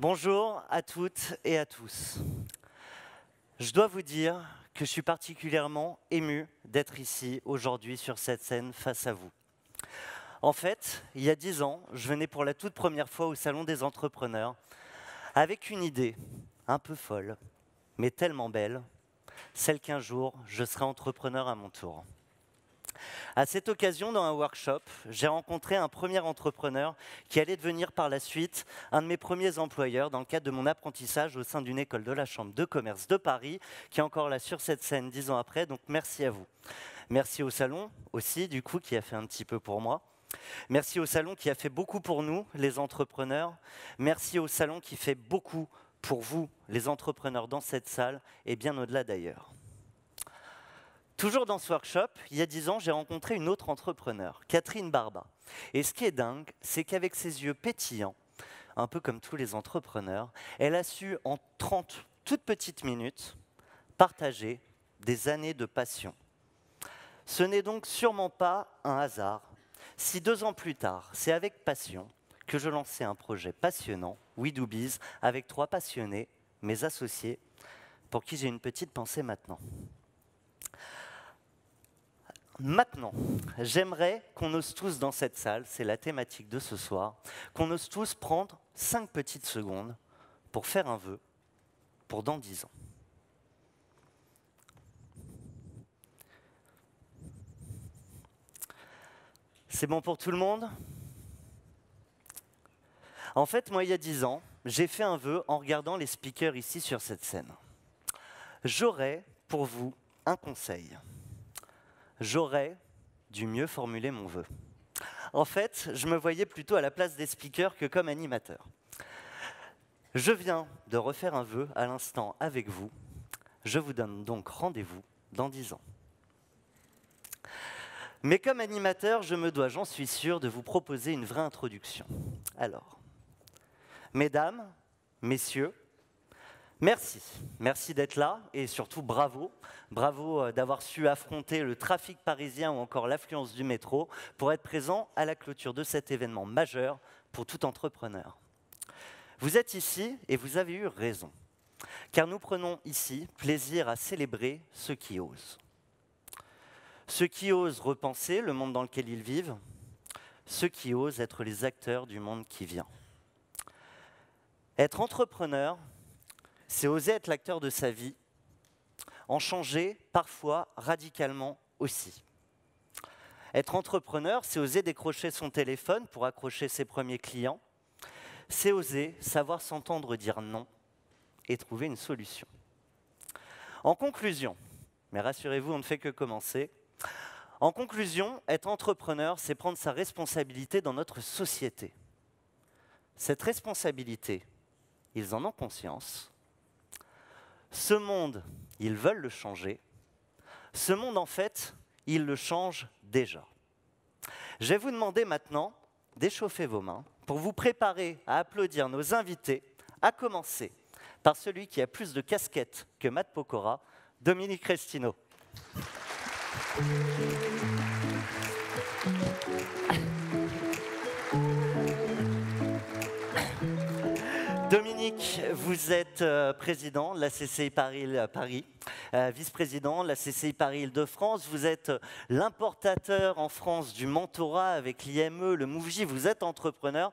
Bonjour à toutes et à tous. Je dois vous dire que je suis particulièrement ému d'être ici aujourd'hui sur cette scène face à vous. En fait, il y a 10 ans, je venais pour la toute première fois au Salon des entrepreneurs avec une idée un peu folle, mais tellement belle, celle qu'un jour, je serai entrepreneur à mon tour. À cette occasion, dans un workshop, j'ai rencontré un premier entrepreneur qui allait devenir par la suite un de mes premiers employeurs dans le cadre de mon apprentissage au sein d'une école de la Chambre de commerce de Paris, qui est encore là sur cette scène 10 ans après, donc merci à vous. Merci au salon aussi, du coup, qui a fait un petit peu pour moi. Merci au salon qui a fait beaucoup pour nous, les entrepreneurs. Merci au salon qui fait beaucoup pour vous, les entrepreneurs dans cette salle, et bien au-delà d'ailleurs. Toujours dans ce workshop, il y a 10 ans, j'ai rencontré une autre entrepreneur, Catherine Barba. Et ce qui est dingue, c'est qu'avec ses yeux pétillants, un peu comme tous les entrepreneurs, elle a su en 30 toutes petites minutes partager des années de passion. Ce n'est donc sûrement pas un hasard si 2 ans plus tard, c'est avec passion que je lançais un projet passionnant, We Do Biz, avec 3 passionnés, mes associés, pour qui j'ai une petite pensée maintenant. Maintenant, j'aimerais qu'on ose tous dans cette salle, c'est la thématique de ce soir, qu'on ose tous prendre 5 petites secondes pour faire un vœu pour dans 10 ans. C'est bon pour tout le monde ? En fait, moi, il y a 10 ans, j'ai fait un vœu en regardant les speakers ici sur cette scène. J'aurais pour vous un conseil. J'aurais dû mieux formuler mon vœu. En fait, je me voyais plutôt à la place des speakers que comme animateur. Je viens de refaire un vœu à l'instant avec vous. Je vous donne donc rendez-vous dans 10 ans. Mais comme animateur, je me dois, j'en suis sûr, de vous proposer une vraie introduction. Alors, mesdames, messieurs, merci. Merci d'être là et surtout bravo. Bravo d'avoir su affronter le trafic parisien ou encore l'affluence du métro pour être présent à la clôture de cet événement majeur pour tout entrepreneur. Vous êtes ici et vous avez eu raison, car nous prenons ici plaisir à célébrer ceux qui osent. Ceux qui osent repenser le monde dans lequel ils vivent, ceux qui osent être les acteurs du monde qui vient. Être entrepreneur, c'est oser être l'acteur de sa vie, en changer parfois radicalement aussi. Être entrepreneur, c'est oser décrocher son téléphone pour accrocher ses premiers clients, c'est oser savoir s'entendre dire non et trouver une solution. En conclusion, mais rassurez-vous, on ne fait que commencer. En conclusion, être entrepreneur, c'est prendre sa responsabilité dans notre société. Cette responsabilité, ils en ont conscience. Ce monde, ils veulent le changer. Ce monde, en fait, ils le changent déjà. Je vais vous demander maintenant d'échauffer vos mains pour vous préparer à applaudir nos invités, à commencer par celui qui a plus de casquettes que Matt Pokora, Dominique Restino. Dominique, vous êtes président de la CCI Paris, vice-président de la CCI Paris Île-de-France. Vous êtes l'importateur en France du mentorat avec l'IME, le MoveJ. Vous êtes entrepreneur.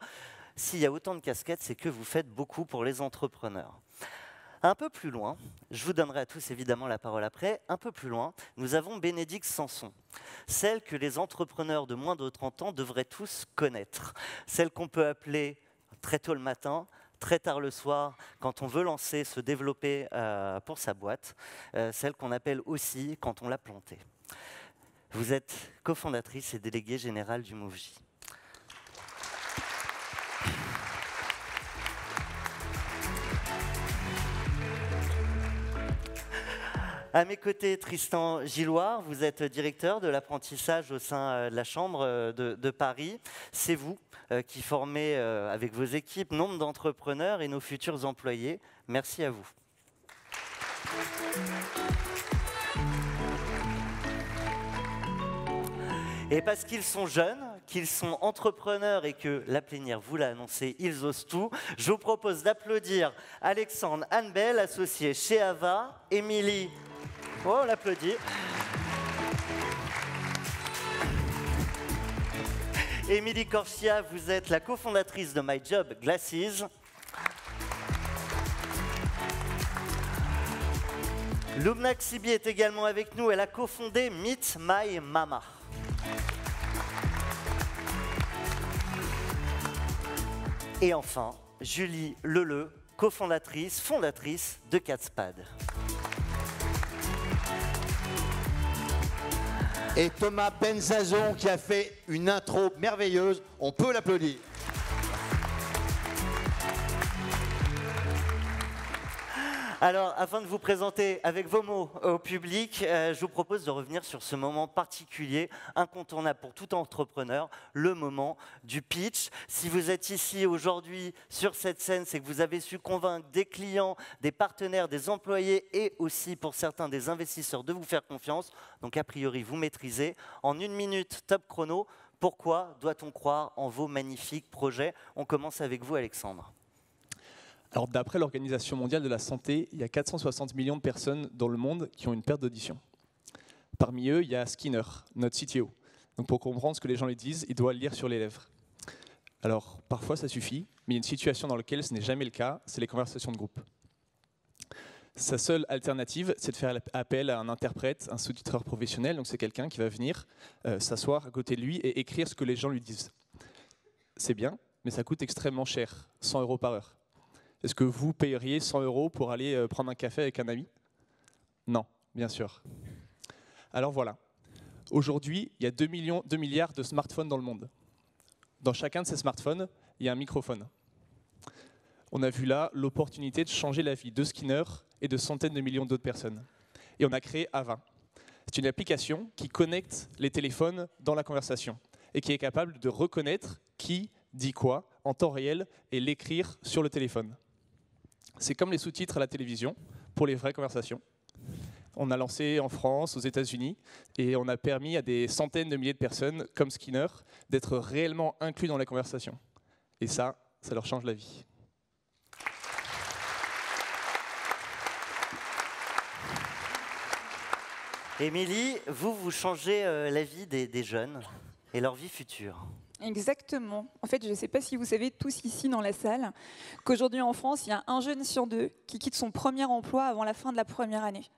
S'il y a autant de casquettes, c'est que vous faites beaucoup pour les entrepreneurs. Un peu plus loin, je vous donnerai à tous évidemment la parole après, un peu plus loin, nous avons Bénédicte Sanson, celle que les entrepreneurs de moins de 30 ans devraient tous connaître, celle qu'on peut appeler très tôt le matin, très tard le soir, quand on veut lancer, se développer pour sa boîte, celle qu'on appelle aussi quand on l'a plantée. Vous êtes cofondatrice et déléguée générale du MoveJ. À mes côtés, Tristan Gilloire, vous êtes directeur de l'apprentissage au sein de la Chambre de Paris. C'est vous qui formez avec vos équipes nombre d'entrepreneurs et nos futurs employés. Merci à vous. Et parce qu'ils sont jeunes, qu'ils sont entrepreneurs et que la plénière vous l'a annoncé, ils osent tout. Je vous propose d'applaudir Alexandre Hanbel, associé chez Ava, Émilie, oh, on l'applaudit. Émilie Corsia, vous êtes la cofondatrice de My Job Glasses. Lubna Xibi est également avec nous, elle a cofondé Meet My Mama. Et enfin, Julie Leleu, fondatrice de Catspad. Et Thomas Benzazon qui a fait une intro merveilleuse, on peut l'applaudir. Alors, afin de vous présenter avec vos mots au public, je vous propose de revenir sur ce moment particulier, incontournable pour tout entrepreneur, le moment du pitch. Si vous êtes ici aujourd'hui sur cette scène, c'est que vous avez su convaincre des clients, des partenaires, des employés et aussi pour certains des investisseurs de vous faire confiance. Donc a priori, vous maîtrisez. En 1 minute, top chrono, pourquoi doit-on croire en vos magnifiques projets? On commence avec vous, Alexandre. Alors, d'après l'Organisation mondiale de la santé, il y a 460 millions de personnes dans le monde qui ont une perte d'audition. Parmi eux, il y a Skinner, notre CTO. Donc, pour comprendre ce que les gens lui disent, il doit le lire sur les lèvres. Alors, parfois, ça suffit, mais il y a une situation dans laquelle ce n'est jamais le cas, c'est les conversations de groupe. Sa seule alternative, c'est de faire appel à un interprète, un sous-titreur professionnel. Donc, c'est quelqu'un qui va venir s'asseoir à côté de lui et écrire ce que les gens lui disent. C'est bien, mais ça coûte extrêmement cher, 100 € par heure. Est-ce que vous payeriez 100 € pour aller prendre un café avec un ami? Non, bien sûr. Alors voilà. Aujourd'hui, il y a 2 milliards de smartphones dans le monde. Dans chacun de ces smartphones, il y a un microphone. On a vu là l'opportunité de changer la vie de Skinner et de centaines de millions d'autres personnes. Et on a créé Ava. C'est une application qui connecte les téléphones dans la conversation et qui est capable de reconnaître qui dit quoi en temps réel et l'écrire sur le téléphone. C'est comme les sous-titres à la télévision pour les vraies conversations. On a lancé en France, aux États-Unis, et on a permis à des centaines de milliers de personnes, comme Skinner, d'être réellement inclus dans la conversation. Et ça leur change la vie. Émilie, vous changez la vie des jeunes et leur vie future. Exactement. En fait, je ne sais pas si vous savez tous ici dans la salle qu'aujourd'hui en France, il y a 1 jeune sur 2 qui quitte son premier emploi avant la fin de la première année.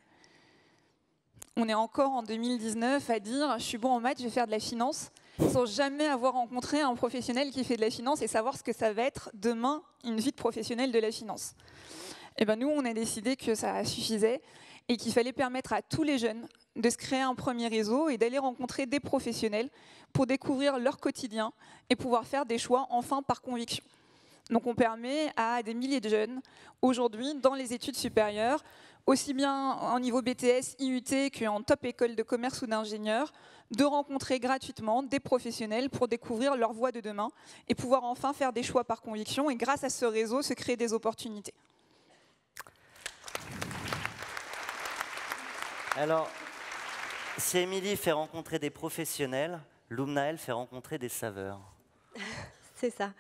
On est encore en 2019 à dire « je suis bon en maths, je vais faire de la finance » sans jamais avoir rencontré un professionnel qui fait de la finance et savoir ce que ça va être demain, une vie de professionnel de la finance. Et ben nous, on a décidé que ça suffisait et qu'il fallait permettre à tous les jeunes de se créer un premier réseau et d'aller rencontrer des professionnels pour découvrir leur quotidien et pouvoir faire des choix enfin par conviction. Donc on permet à des milliers de jeunes aujourd'hui dans les études supérieures, aussi bien en niveau BTS, IUT qu'en top école de commerce ou d'ingénieur, de rencontrer gratuitement des professionnels pour découvrir leur voie de demain et pouvoir enfin faire des choix par conviction et grâce à ce réseau se créer des opportunités. Alors, si Émilie fait rencontrer des professionnels, Lubna, elle, fait rencontrer des saveurs. C'est ça.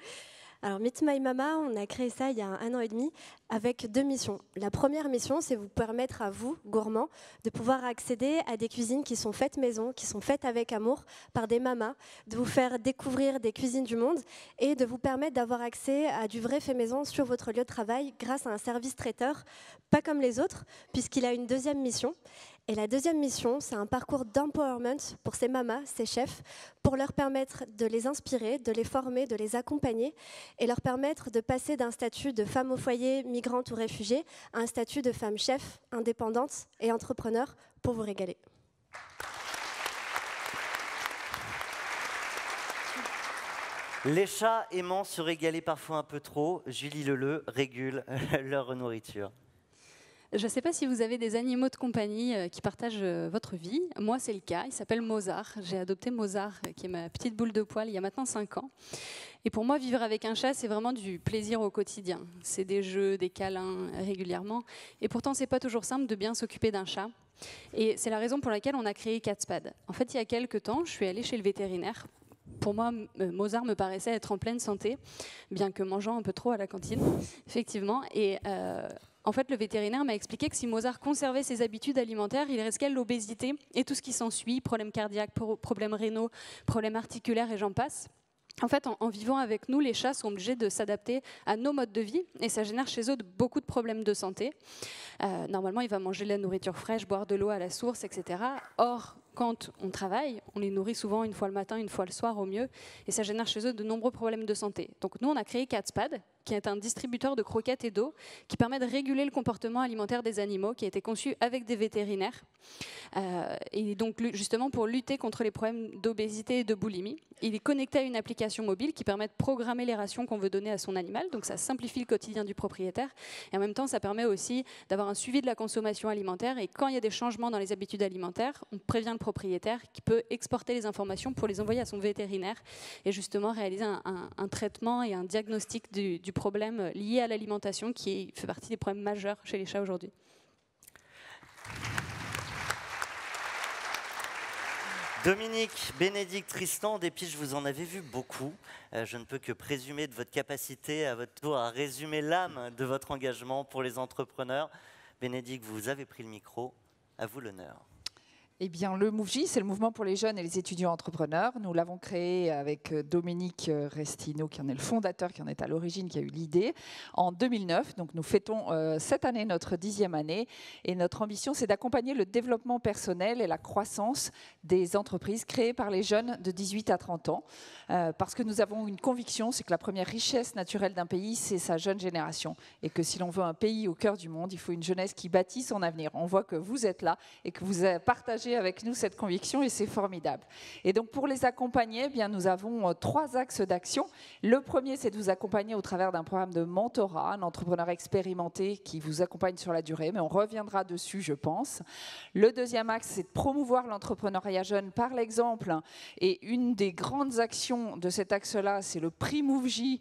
Alors, Meet My Mama, on a créé ça il y a 1 an et demi avec 2 missions. La première mission, c'est vous permettre à vous, gourmands, de pouvoir accéder à des cuisines qui sont faites maison, qui sont faites avec amour par des mamas, de vous faire découvrir des cuisines du monde et de vous permettre d'avoir accès à du vrai fait maison sur votre lieu de travail grâce à un service traiteur, pas comme les autres, puisqu'il a une deuxième mission. Et la deuxième mission, c'est un parcours d'empowerment pour ces mamas, ces chefs, pour leur permettre de les inspirer, de les former, de les accompagner et leur permettre de passer d'un statut de femme au foyer, migrante ou réfugiée, à un statut de femme chef, indépendante et entrepreneur pour vous régaler. Les chats aimant se régaler parfois un peu trop, Julie Leleu régule leur nourriture. Je ne sais pas si vous avez des animaux de compagnie qui partagent votre vie. Moi, c'est le cas. Il s'appelle Mozart. J'ai adopté Mozart, qui est ma petite boule de poil, il y a maintenant 5 ans. Et pour moi, vivre avec un chat, c'est vraiment du plaisir au quotidien. C'est des jeux, des câlins régulièrement. Et pourtant, ce n'est pas toujours simple de bien s'occuper d'un chat. Et c'est la raison pour laquelle on a créé Catspad. En fait, il y a quelques temps, je suis allée chez le vétérinaire pour moi, Mozart me paraissait être en pleine santé, bien que mangeant un peu trop à la cantine, effectivement. Et en fait, le vétérinaire m'a expliqué que si Mozart conservait ses habitudes alimentaires, il risquait l'obésité et tout ce qui s'ensuit, problèmes cardiaques, problèmes rénaux, problèmes articulaires et j'en passe. En fait, en vivant avec nous, les chats sont obligés de s'adapter à nos modes de vie et ça génère chez eux beaucoup de problèmes de santé. Normalement, il va manger de la nourriture fraîche, boire de l'eau à la source, etc. Or, quand on travaille, on les nourrit souvent une fois le matin, une fois le soir au mieux, et ça génère chez eux de nombreux problèmes de santé. Donc nous, on a créé Catspad, qui est un distributeur de croquettes et d'eau, qui permet de réguler le comportement alimentaire des animaux, qui a été conçu avec des vétérinaires, et donc justement pour lutter contre les problèmes d'obésité et de boulimie. Il est connecté à une application mobile qui permet de programmer les rations qu'on veut donner à son animal, donc ça simplifie le quotidien du propriétaire, et en même temps, ça permet aussi d'avoir un suivi de la consommation alimentaire, et quand il y a des changements dans les habitudes alimentaires, on prévient le propriétaire qui peut exporter les informations pour les envoyer à son vétérinaire et justement réaliser un traitement et un diagnostic du problème lié à l'alimentation qui fait partie des problèmes majeurs chez les chats aujourd'hui. Dominique, Bénédicte, Tristan, des piges, vous en avez vu beaucoup. Je ne peux que présumer de votre capacité à votre tour à résumer l'âme de votre engagement pour les entrepreneurs. Bénédicte, vous avez pris le micro. À vous l'honneur. Eh bien, le MoveJ, c'est le mouvement pour les jeunes et les étudiants entrepreneurs. Nous l'avons créé avec Dominique Restino, qui en est le fondateur, qui en est à l'origine, qui a eu l'idée, en 2009. Donc, nous fêtons cette année notre 10e année. Et notre ambition, c'est d'accompagner le développement personnel et la croissance des entreprises créées par les jeunes de 18 à 30 ans. Parce que nous avons une conviction, c'est que la première richesse naturelle d'un pays, c'est sa jeune génération. Et que si l'on veut un pays au cœur du monde, il faut une jeunesse qui bâtit son avenir. On voit que vous êtes là et que vous partagez avec nous cette conviction et c'est formidable. Et donc pour les accompagner, eh bien, nous avons 3 axes d'action. Le premier, c'est de vous accompagner au travers d'un programme de mentorat, un entrepreneur expérimenté qui vous accompagne sur la durée, mais on reviendra dessus, je pense. Le deuxième axe, c'est de promouvoir l'entrepreneuriat jeune par l'exemple. Et une des grandes actions de cet axe-là, c'est le prix MoveJ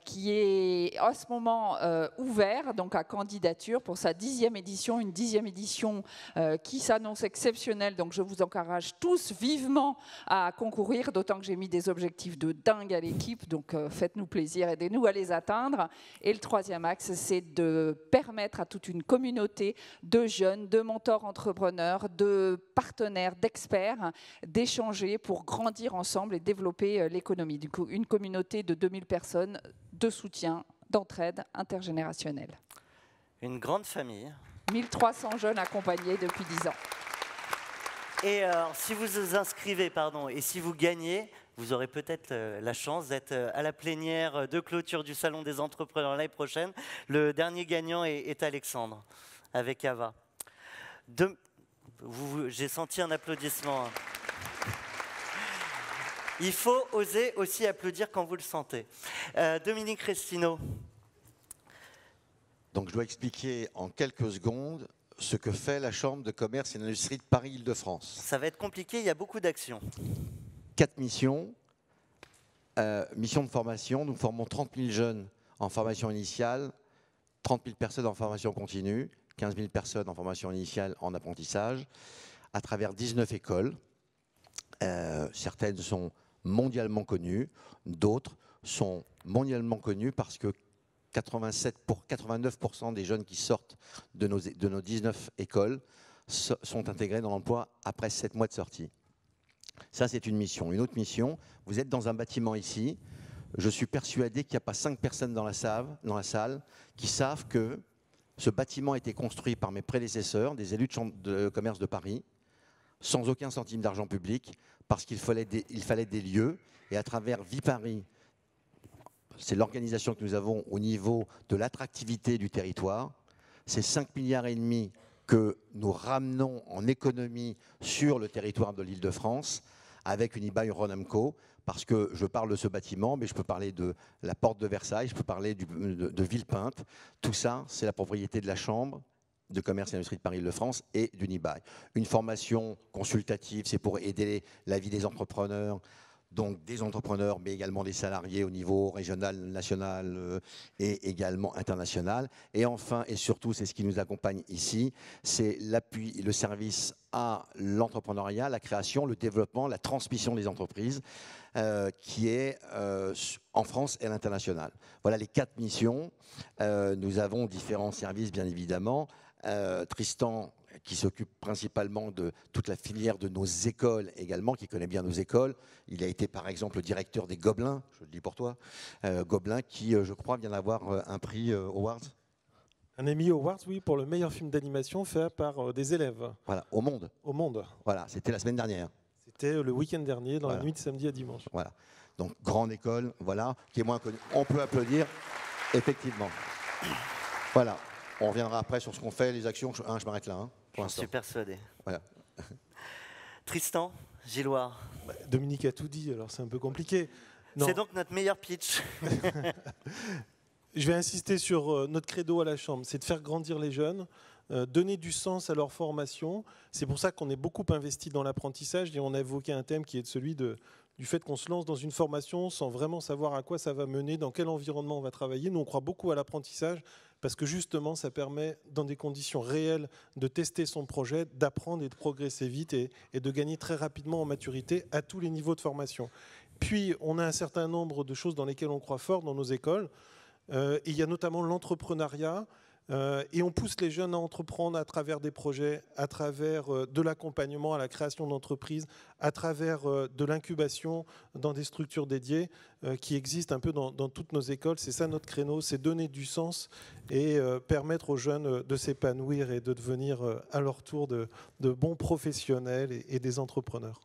qui est en ce moment ouvert, donc à candidature pour sa 10e édition, une 10e édition qui s'annonce exceptionnelle. Donc je vous encourage tous vivement à concourir, d'autant que j'ai mis des objectifs de dingue à l'équipe, donc faites-nous plaisir, aidez-nous à les atteindre. Et le troisième axe, c'est de permettre à toute une communauté de jeunes, de mentors entrepreneurs, de partenaires, d'experts, d'échanger pour grandir ensemble et développer l'économie. Du coup, une communauté de 2000 personnes de soutien, d'entraide intergénérationnelle. Une grande famille. 1300 jeunes accompagnés depuis 10 ans. Et si vous vous inscrivez, et si vous gagnez, vous aurez peut-être la chance d'être à la plénière de clôture du Salon des entrepreneurs l'année prochaine. Le dernier gagnant est Alexandre, avec Ava. J'ai senti un applaudissement. Il faut oser aussi applaudir quand vous le sentez. Dominique Restino. Donc je dois expliquer en quelques secondes ce que fait la Chambre de commerce et d'industrie de Paris-Île-de-France. Ça va être compliqué, il y a beaucoup d'actions. 4 missions. Mission de formation, nous formons 30 000 jeunes en formation initiale, 30 000 personnes en formation continue, 15 000 personnes en formation initiale en apprentissage, à travers 19 écoles. Certaines sont mondialement connues, d'autres sont mondialement connues parce que 89% des jeunes qui sortent de nos 19 écoles sont intégrés dans l'emploi après 7 mois de sortie. Ça, c'est une mission. Une autre mission, vous êtes dans un bâtiment ici. Je suis persuadé qu'il n'y a pas 5 personnes dans la salle qui savent que ce bâtiment a été construit par mes prédécesseurs, des élus de Chambre de commerce de Paris, sans aucun centime d'argent public, parce qu'il fallait des lieux. Et à travers Viparis, c'est l'organisation que nous avons au niveau de l'attractivité du territoire. C'est 5,5 milliards que nous ramenons en économie sur le territoire de l'Île-de-France avec Unibail-Rodamco, parce que je parle de ce bâtiment, mais je peux parler de la porte de Versailles, je peux parler de Villepinte. Tout ça, c'est la propriété de la Chambre de commerce et d'industrie de Paris-Île-de-France et d'Unibail. Une formation consultative, c'est pour aider la vie des entrepreneurs, donc des entrepreneurs, mais également des salariés au niveau régional, national et également international. Et enfin, et surtout, c'est ce qui nous accompagne ici, c'est l'appui, le service à l'entrepreneuriat, la création, le développement, la transmission des entreprises, qui est en France et à l'international. Voilà les 4 missions. Nous avons différents services, bien évidemment. Tristan, qui s'occupe principalement de toute la filière de nos écoles également, qui connaît bien nos écoles. Il a été par exemple le directeur des Gobelins, je le dis pour toi, Gobelins qui, je crois, vient d'avoir un prix Awards. Un Emmy Awards, oui, pour le meilleur film d'animation fait par des élèves. Voilà, au monde. Au monde. Voilà, c'était la semaine dernière. C'était le week-end dernier, dans la nuit de samedi à dimanche. Voilà, donc grande école, voilà, qui est moins connue. On peut applaudir, effectivement. Voilà, on reviendra après sur ce qu'on fait, les actions. Je m'arrête là. Hein. J'en suis persuadé. Voilà. Tristan, Gilloire. Dominique a tout dit, alors c'est un peu compliqué. C'est donc notre meilleur pitch. Je vais insister sur notre credo à la Chambre, c'est de faire grandir les jeunes, donner du sens à leur formation. C'est pour ça qu'on est beaucoup investi dans l'apprentissage et on a évoqué un thème qui est celui du fait qu'on se lance dans une formation sans vraiment savoir à quoi ça va mener, dans quel environnement on va travailler. Nous, on croit beaucoup à l'apprentissage parce que justement, ça permet, dans des conditions réelles, de tester son projet, d'apprendre et de progresser vite et de gagner très rapidement en maturité à tous les niveaux de formation. Puis, on a un certain nombre de choses dans lesquelles on croit fort dans nos écoles. Il y a notamment l'entrepreneuriat. Et on pousse les jeunes à entreprendre à travers des projets, à travers de l'accompagnement à la création d'entreprises, à travers de l'incubation dans des structures dédiées qui existent un peu dans toutes nos écoles. C'est ça notre créneau, c'est donner du sens et permettre aux jeunes de s'épanouir et de devenir à leur tour de bons professionnels et des entrepreneurs.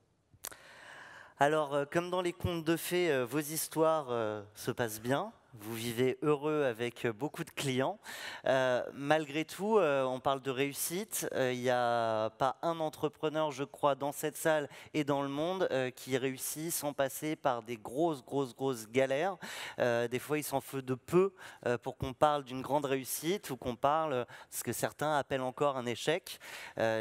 Alors, comme dans les contes de fées, vos histoires se passent bien. Vous vivez heureux avec beaucoup de clients. Malgré tout, on parle de réussite. Il n'y a pas un entrepreneur, je crois, dans cette salle et dans le monde qui réussit sans passer par des grosses galères. Des fois, il s'en faut de peu pour qu'on parle d'une grande réussite ou qu'on parle ce que certains appellent encore un échec.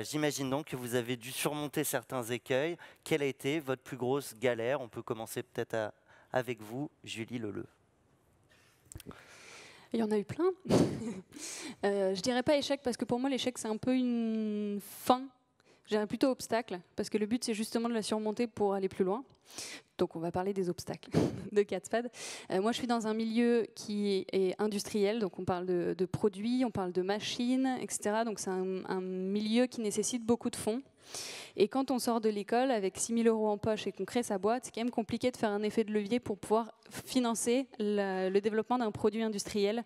J'imagine donc que vous avez dû surmonter certains écueils. Quelle a été votre plus grosse galère? On peut commencer peut-être avec vous, Julie Leleu. Il y en a eu plein. Je dirais pas échec parce que pour moi l'échec c'est un peu une fin. Je dirais plutôt obstacle parce que le but c'est justement de la surmonter pour aller plus loin. Donc on va parler des obstacles de Catspad. Moi je suis dans un milieu qui est industriel, donc on parle de produits, on parle de machines, etc. Donc c'est un milieu qui nécessite beaucoup de fonds. Et quand on sort de l'école avec 6 000 € en poche et qu'on crée sa boîte, c'est quand même compliqué de faire un effet de levier pour pouvoir financer le développement d'un produit industriel.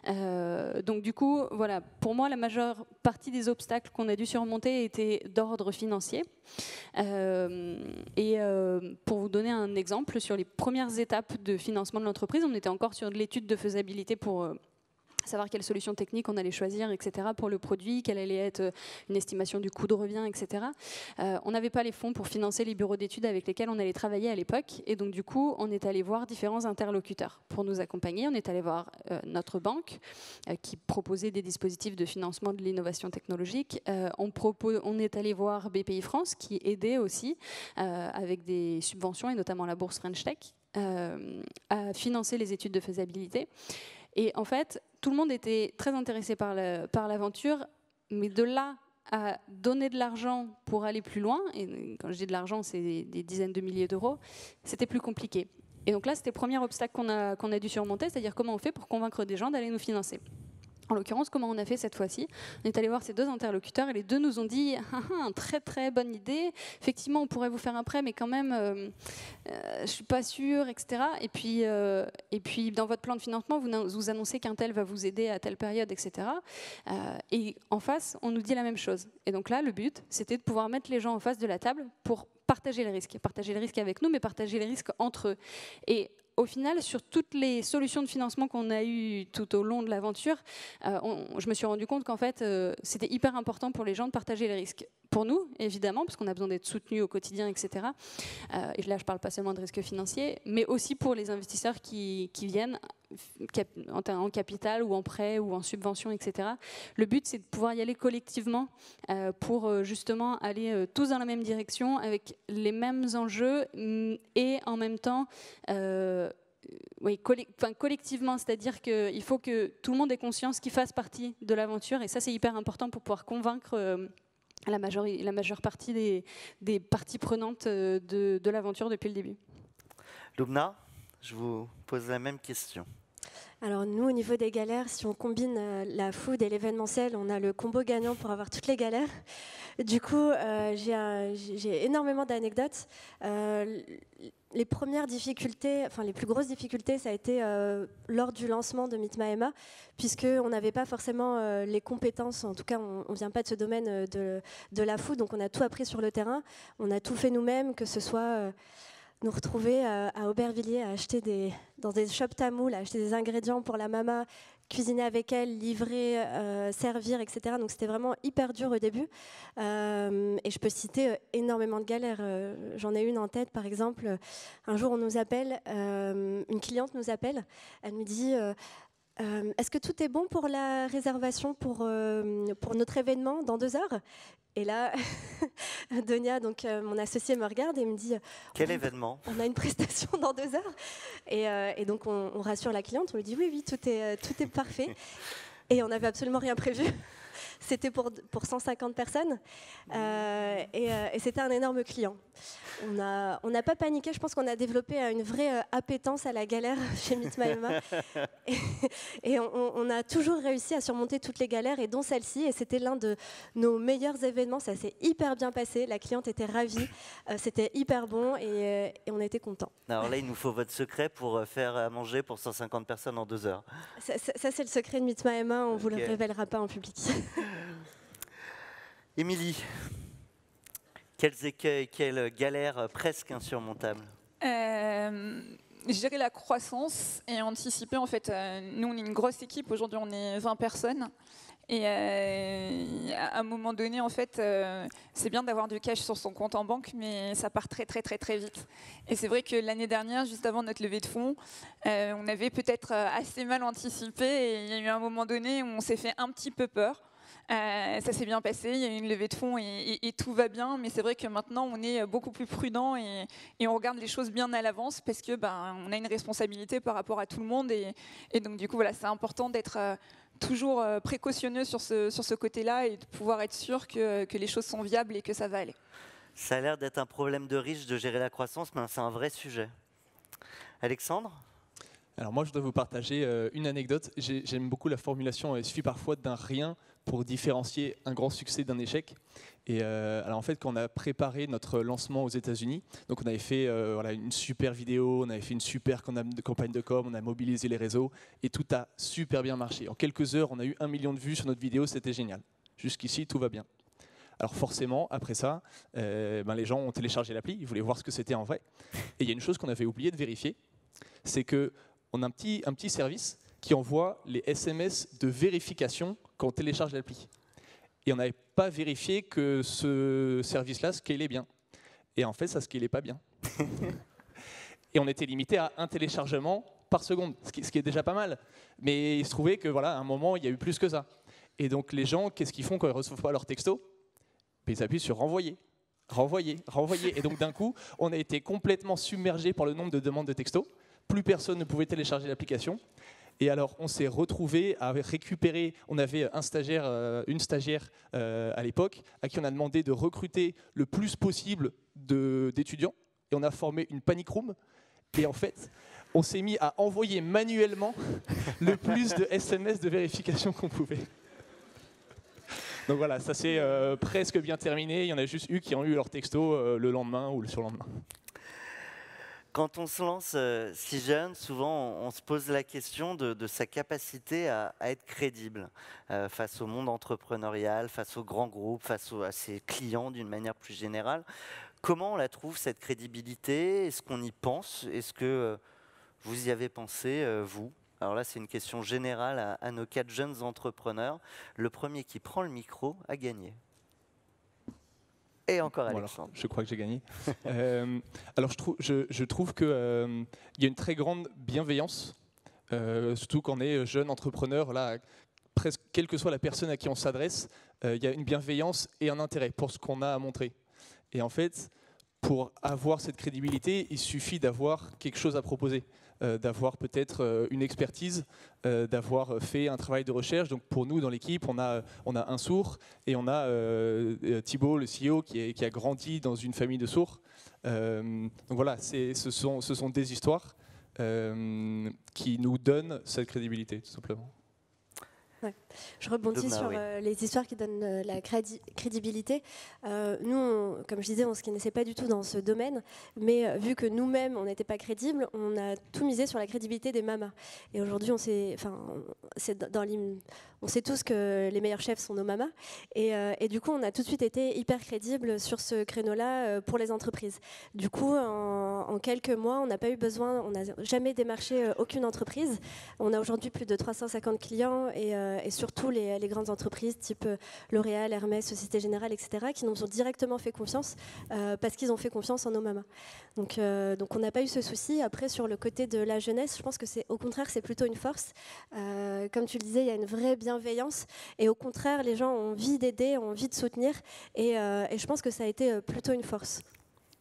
Donc du coup, voilà, pour moi, la majeure partie des obstacles qu'on a dû surmonter étaient d'ordre financier. Pour vous donner un exemple, sur les premières étapes de financement de l'entreprise, on était encore sur de l'étude de faisabilité pour savoir quelle solution technique on allait choisir, etc. pour le produit, quelle allait être une estimation du coût de revient, etc. On n'avait pas les fonds pour financer les bureaux d'études avec lesquels on allait travailler à l'époque. Et donc, du coup, on est allé voir différents interlocuteurs pour nous accompagner. On est allé voir notre banque qui proposait des dispositifs de financement de l'innovation technologique. On est allé voir BPI France qui aidait aussi avec des subventions et notamment la bourse French Tech à financer les études de faisabilité. Et en fait, tout le monde était très intéressé par l'aventure, mais de là à donner de l'argent pour aller plus loin, et quand je dis de l'argent, c'est des dizaines de milliers d'euros, c'était plus compliqué. Et donc là, c'était le premier obstacle qu'on a dû surmonter, c'est-à-dire comment on fait pour convaincre des gens d'aller nous financer. En l'occurrence, comment on a fait cette fois-ci? On est allé voir ces deux interlocuteurs et les deux nous ont dit très très bonne idée. Effectivement, on pourrait vous faire un prêt, mais quand même, je suis pas sûre, etc. Et puis, dans votre plan de financement, vous annoncez qu'un tel va vous aider à telle période, etc. Et en face, on nous dit la même chose. Et donc là, le but, c'était de pouvoir mettre les gens en face de la table pour partager les risques avec nous, mais partager les risques entre eux. Et au final, sur toutes les solutions de financement qu'on a eues tout au long de l'aventure, je me suis rendu compte qu'en fait, c'était hyper important pour les gens de partager les risques. pour nous, évidemment, parce qu'on a besoin d'être soutenu au quotidien, etc. Et là, je ne parle pas seulement de risque financier, mais aussi pour les investisseurs qui viennent en capital ou en prêt ou en subvention, etc. Le but, c'est de pouvoir y aller collectivement pour justement aller tous dans la même direction, avec les mêmes enjeux et en même temps... oui, collectivement, c'est-à-dire qu'il faut que tout le monde ait conscience qu'il fasse partie de l'aventure, et ça c'est hyper important pour pouvoir convaincre la majeure partie des parties prenantes de l'aventure depuis le début. Lubna, je vous pose la même question. Alors nous, au niveau des galères, si on combine la food et l'événementiel, on a le combo gagnant pour avoir toutes les galères. Du coup, j'ai énormément d'anecdotes. Les premières difficultés, enfin les plus grosses difficultés, ça a été lors du lancement de Meet My Emma, puisqu'on n'avait pas forcément les compétences, en tout cas on ne vient pas de ce domaine de la food, donc on a tout appris sur le terrain, on a tout fait nous-mêmes, que ce soit... nous retrouver à Aubervilliers à acheter dans des shops tamoul, à acheter des ingrédients pour la mama, cuisiner avec elle, livrer, servir, etc. Donc c'était vraiment hyper dur au début. Et je peux citer énormément de galères. J'en ai une en tête, par exemple. Un jour, on nous appelle, une cliente nous appelle, elle nous dit... est-ce que tout est bon pour la réservation pour notre événement dans 2 heures ? Et là, Donia, donc mon associé, me regarde et me dit quel événement ? On a une prestation dans 2 heures. Et donc on rassure la cliente, on lui dit oui, tout est parfait. Et on n'avait absolument rien prévu. C'était pour 150 personnes. Et c'était un énorme client. On n'a pas paniqué, je pense qu'on a développé une vraie appétence à la galère chez Meet My Emma. Et on a toujours réussi à surmonter toutes les galères, et dont celle-ci. Et c'était l'un de nos meilleurs événements. Ça s'est hyper bien passé. La cliente était ravie. C'était hyper bon et on était contents. Alors là, il nous faut votre secret pour faire à manger pour 150 personnes en 2 heures. Ça c'est le secret de Meet My Emma. On ne vous le révélera pas en public. Émilie, quels écueils, quelles galères presque insurmontables? Gérer la croissance et anticiper. En fait, nous, on est une grosse équipe. Aujourd'hui, on est 20 personnes. Et à un moment donné, en fait, c'est bien d'avoir du cash sur son compte en banque, mais ça part très, très, très, très vite. Et c'est vrai que l'année dernière, juste avant notre levée de fonds, on avait peut-être assez mal anticipé. Et il y a eu un moment donné où on s'est fait un petit peu peur. Ça s'est bien passé, il y a eu une levée de fonds et tout va bien, mais c'est vrai que maintenant on est beaucoup plus prudent et on regarde les choses bien à l'avance parce que on a une responsabilité par rapport à tout le monde et donc du coup voilà, c'est important d'être toujours précautionneux sur ce côté-là et de pouvoir être sûr que les choses sont viables et que ça va aller. Ça a l'air d'être un problème de riche de gérer la croissance, mais c'est un vrai sujet. Alexandre ? Alors moi, je dois vous partager une anecdote. J'aime beaucoup la formulation. Il suffit parfois d'un rien pour différencier un grand succès d'un échec. Et alors en fait, quand on a préparé notre lancement aux États-Unis, donc on avait fait une super vidéo, on avait fait une super campagne de com, on a mobilisé les réseaux et tout a super bien marché. En quelques heures, on a eu 1 million de vues sur notre vidéo, c'était génial. Jusqu'ici, tout va bien. Alors forcément, après ça, les gens ont téléchargé l'appli, ils voulaient voir ce que c'était en vrai. Et il y a une chose qu'on avait oublié de vérifier, c'est que on a un petit service qui envoie les SMS de vérification quand on télécharge l'appli. Et on n'avait pas vérifié que ce service-là scalait bien. Et en fait, ça scalait pas bien. Et on était limité à 1 téléchargement par seconde, ce qui est déjà pas mal. Mais il se trouvait que à un moment, il y a eu plus que ça. Et donc les gens, qu'est-ce qu'ils font quand ils ne reçoivent pas leur texto ? Ils appuient sur renvoyer. Renvoyer, renvoyer. Et donc d'un coup, on a été complètement submergé par le nombre de demandes de texto. Plus personne ne pouvait télécharger l'application. Et alors, on s'est retrouvé à récupérer. On avait une stagiaire à l'époque, à qui on a demandé de recruter le plus possible d'étudiants. Et on a formé une panic room. Et en fait, on s'est mis à envoyer manuellement le plus de SMS de vérification qu'on pouvait. Donc voilà, ça s'est presque bien terminé. Il y en a juste eu qui ont eu leur texto le lendemain ou le surlendemain. Quand on se lance si jeune, souvent on se pose la question de sa capacité à être crédible face au monde entrepreneurial, face aux grands groupes, face à ses clients d'une manière plus générale. Comment on la trouve, cette crédibilité? Est-ce qu'on y pense? Est-ce que vous y avez pensé, vous? Alors là, c'est une question générale à nos 4 jeunes entrepreneurs. Le premier qui prend le micro a gagné. Et encore Bon, Alexandre. alors, je crois que j'ai gagné. Alors je trouve qu'il y a une très grande bienveillance, surtout quand on est jeune entrepreneur, là, presque quelle que soit la personne à qui on s'adresse, il y a une bienveillance et un intérêt pour ce qu'on a à montrer. Et en fait, pour avoir cette crédibilité, il suffit d'avoir quelque chose à proposer, d'avoir peut-être une expertise, d'avoir fait un travail de recherche. Donc pour nous, dans l'équipe, on a un sourd et on a Thibaut, le CEO, qui a grandi dans une famille de sourds. Donc voilà, ce sont des histoires qui nous donnent cette crédibilité, tout simplement. Ouais. Je rebondis sur les histoires qui donnent la crédibilité. Nous, comme je disais, on ne se connaissait pas du tout dans ce domaine, mais vu que nous-mêmes, on n'était pas crédibles, on a tout misé sur la crédibilité des mamas. Et aujourd'hui, on sait tous que les meilleurs chefs sont nos mamas. Et du coup, on a tout de suite été hyper crédibles sur ce créneau-là pour les entreprises. Du coup, en quelques mois, on n'a pas eu besoin, on n'a jamais démarché aucune entreprise. On a aujourd'hui plus de 350 clients et surtout les grandes entreprises type L'Oréal, Hermès, Société Générale, etc., qui nous ont directement fait confiance parce qu'ils ont fait confiance en nos mamas. Donc on n'a pas eu ce souci. Après, sur le côté de la jeunesse, je pense que au contraire, c'est plutôt une force. Comme tu le disais, il y a une vraie bienveillance et au contraire, les gens ont envie d'aider, ont envie de soutenir et je pense que ça a été plutôt une force.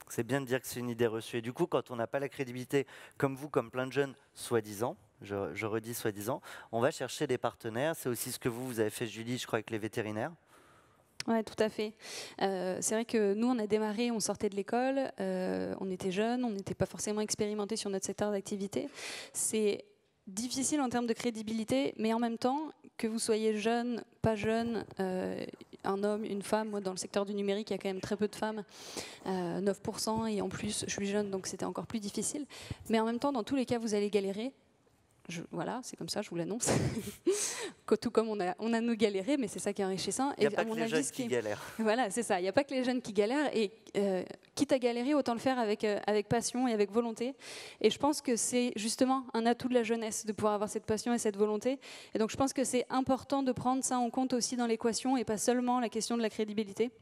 C'est bien de dire que c'est une idée reçue. Et du coup, quand on n'a pas la crédibilité, comme vous, comme plein de jeunes, soi-disant, je redis soi-disant, on va chercher des partenaires. C'est aussi ce que vous avez fait, Julie, je crois, avec les vétérinaires. Oui, tout à fait. C'est vrai que nous, on a démarré, on sortait de l'école, on était jeunes, on n'était pas forcément expérimentés sur notre secteur d'activité. C'est difficile en termes de crédibilité, mais en même temps, que vous soyez jeune, pas jeune, un homme, une femme, moi dans le secteur du numérique, il y a quand même très peu de femmes, 9%, et en plus je suis jeune, donc c'était encore plus difficile. Mais en même temps, dans tous les cas, vous allez galérer. Voilà, c'est comme ça, je vous l'annonce. Tout comme on a nos galérés, mais c'est ça qui est enrichissant. Il n'y a pas que les jeunes qui galèrent. Voilà, c'est ça. Il n'y a pas que les jeunes qui galèrent. Et quitte à galérer, autant le faire avec passion et avec volonté. Et je pense que c'est justement un atout de la jeunesse de pouvoir avoir cette passion et cette volonté. Et donc je pense que c'est important de prendre ça en compte aussi dans l'équation et pas seulement la question de la crédibilité.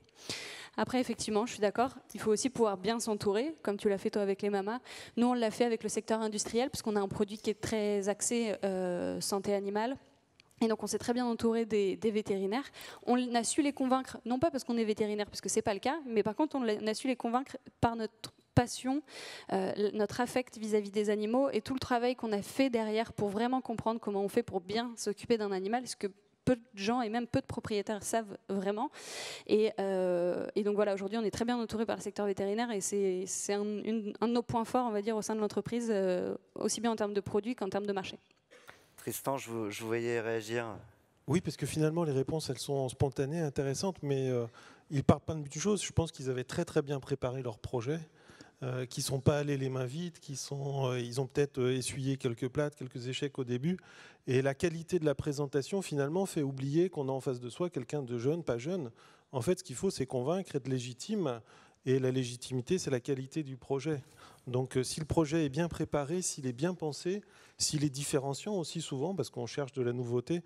Après, effectivement, je suis d'accord, il faut aussi pouvoir bien s'entourer, comme tu l'as fait toi avec les mamas. Nous, on l'a fait avec le secteur industriel, parce qu'on a un produit qui est très axé santé animale. Et donc, on s'est très bien entouré des vétérinaires. On a su les convaincre, non pas parce qu'on est vétérinaire, parce que ce n'est pas le cas, mais par contre, on a su les convaincre par notre passion, notre affect vis-à-vis des animaux et tout le travail qu'on a fait derrière pour vraiment comprendre comment on fait pour bien s'occuper d'un animal, ce que peu de gens et même peu de propriétaires savent vraiment. Et donc voilà, aujourd'hui, on est très bien entouré par le secteur vétérinaire et c'est un de nos points forts, on va dire, au sein de l'entreprise, aussi bien en termes de produits qu'en termes de marché. Tristan, je vous voyais réagir. Oui, parce que finalement, les réponses, elles sont spontanées, intéressantes, mais ils partent pas d'une chose. Je pense qu'ils avaient très, très bien préparé leur projet. Qui ne sont pas allés les mains vides, ils ont peut-être essuyé quelques plates, quelques échecs au début. Et la qualité de la présentation, finalement, fait oublier qu'on a en face de soi quelqu'un de jeune, pas jeune. En fait, ce qu'il faut, c'est convaincre, être légitime. Et la légitimité, c'est la qualité du projet. Donc, si le projet est bien préparé, s'il est bien pensé, s'il est différenciant aussi souvent, parce qu'on cherche de la nouveauté,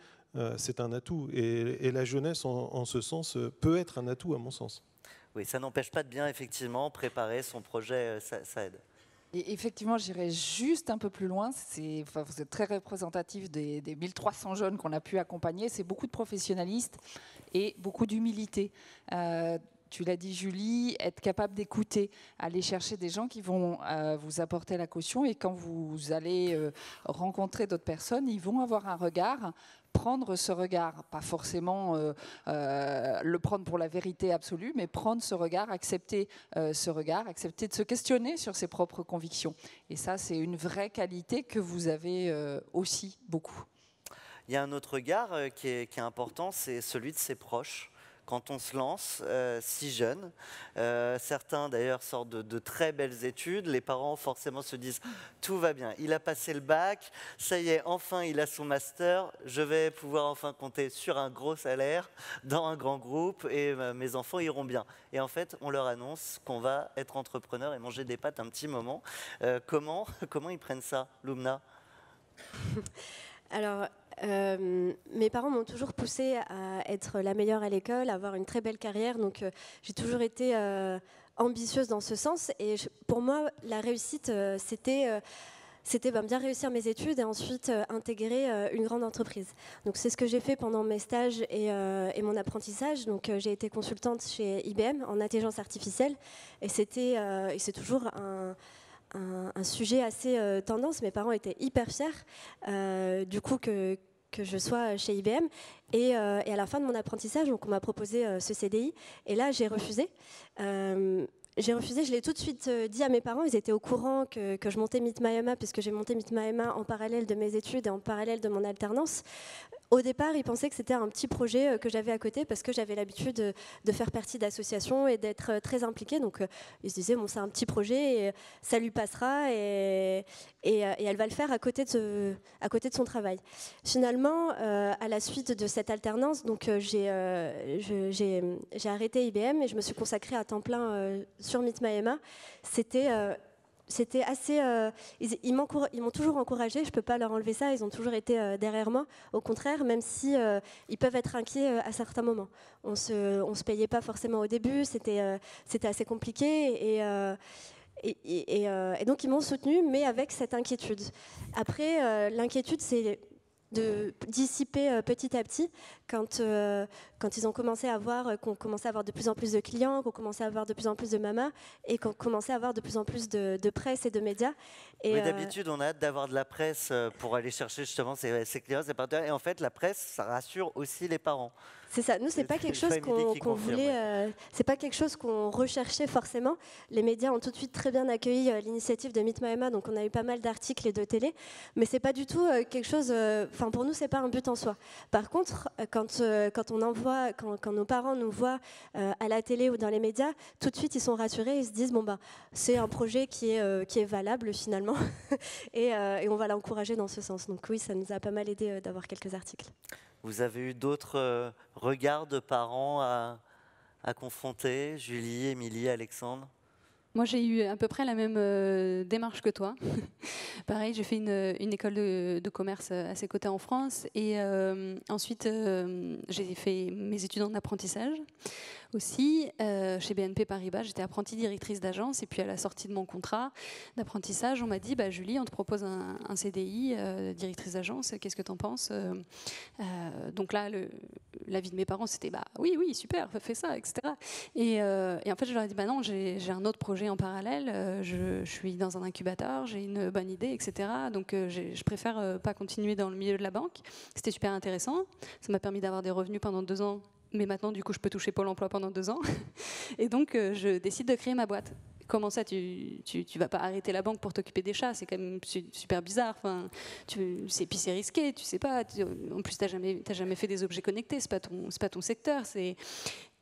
c'est un atout. Et la jeunesse, en ce sens, peut être un atout, à mon sens. Oui, ça n'empêche pas de bien, effectivement, préparer son projet, ça aide. Et effectivement, j'irai juste un peu plus loin. Vous êtes très représentatif des 1300 jeunes qu'on a pu accompagner. C'est beaucoup de professionnalistes et beaucoup d'humilité. Tu l'as dit, Julie, être capable d'écouter, aller chercher des gens qui vont vous apporter la caution. Et quand vous allez rencontrer d'autres personnes, ils vont avoir un regard. Prendre ce regard, pas forcément le prendre pour la vérité absolue, mais prendre ce regard, accepter de se questionner sur ses propres convictions. Et ça, c'est une vraie qualité que vous avez aussi beaucoup. Il y a un autre regard qui est important, c'est celui de ses proches. Quand on se lance, si jeune, certains d'ailleurs sortent de très belles études, les parents forcément se disent « tout va bien, il a passé le bac, ça y est, enfin il a son master, je vais pouvoir enfin compter sur un gros salaire dans un grand groupe et mes enfants iront bien ». Et en fait, on leur annonce qu'on va être entrepreneur et manger des pâtes un petit moment. Comment ils prennent ça, Lumna ? Alors, Mes parents m'ont toujours poussée à être la meilleure à l'école, à avoir une très belle carrière. Donc, j'ai toujours été ambitieuse dans ce sens. Et pour moi, la réussite, c'était bien réussir mes études et ensuite intégrer une grande entreprise. Donc c'est ce que j'ai fait pendant mes stages et mon apprentissage. Donc j'ai été consultante chez IBM en intelligence artificielle et c'est toujours un sujet assez tendance. Mes parents étaient hyper fiers du coup que je sois chez IBM. Et à la fin de mon apprentissage, donc on m'a proposé ce CDI. Et là, j'ai refusé. J'ai refusé, je l'ai tout de suite dit à mes parents. Ils étaient au courant que je montais Meet My Emma, puisque j'ai monté Meet My Emma en parallèle de mes études et en parallèle de mon alternance. Au départ, ils pensaient que c'était un petit projet que j'avais à côté parce que j'avais l'habitude de faire partie d'associations et d'être très impliquée. Donc, ils se disaient, bon, c'est un petit projet, et ça lui passera et elle va le faire à côté de son travail. Finalement, à la suite de cette alternance, donc, j'ai arrêté IBM et je me suis consacrée à temps plein sur Meet My Emma. C'était assez. Ils m'ont toujours encouragée, je ne peux pas leur enlever ça, ils ont toujours été derrière moi. Au contraire, même si ils peuvent être inquiets à certains moments. On se payait pas forcément au début, c'était assez compliqué et donc ils m'ont soutenue, mais avec cette inquiétude. Après, l'inquiétude, c'est de dissiper petit à petit quand ils ont commencé à voir qu'on commençait à avoir de plus en plus de clients, qu'on commençait à avoir de plus en plus de mamas et qu'on commençait à avoir de plus en plus de presse et de médias. Et oui, d'habitude, on a hâte d'avoir de la presse pour aller chercher justement ses clients, ses partenaires. Et en fait, la presse, ça rassure aussi les parents. C'est ça. Nous, c'est pas quelque chose qu'on voulait. C'est pas quelque chose qu'on recherchait forcément. Les médias ont tout de suite très bien accueilli l'initiative de Meet My Emma, donc on a eu pas mal d'articles et de télé, mais c'est pas du tout quelque chose. Enfin, pour nous, c'est pas un but en soi. Par contre, quand nos parents nous voient à la télé ou dans les médias, tout de suite, ils sont rassurés. Ils se disent bon bah, c'est un projet qui est valable finalement, et on va l'encourager dans ce sens. Donc oui, ça nous a pas mal aidé d'avoir quelques articles. Vous avez eu d'autres regards de parents à confronter, Julie, Émilie, Alexandre? Moi, j'ai eu à peu près la même démarche que toi. Pareil, j'ai fait une école de commerce à ses côtés en France et ensuite j'ai fait mes études en apprentissage aussi chez BNP Paribas. J'étais apprentie directrice d'agence et puis à la sortie de mon contrat d'apprentissage, on m'a dit bah, Julie, on te propose un CDI directrice d'agence, qu'est-ce que tu en penses? Donc là, la vie de mes parents, c'était bah, oui, super, fais ça, etc. Et en fait, je leur ai dit bah non, j'ai un autre projet en parallèle, je suis dans un incubateur, j'ai une bonne idée, etc. Donc je préfère pas continuer dans le milieu de la banque. C'était super intéressant, ça m'a permis d'avoir des revenus pendant 2 ans. Mais maintenant, du coup, je peux toucher Pôle emploi pendant 2 ans. Et donc, je décide de créer ma boîte. Comment ça, tu vas pas arrêter la banque pour t'occuper des chats? C'est quand même super bizarre. Enfin, puis c'est risqué, tu sais pas. En plus, t'as jamais fait des objets connectés. C'est pas ton secteur.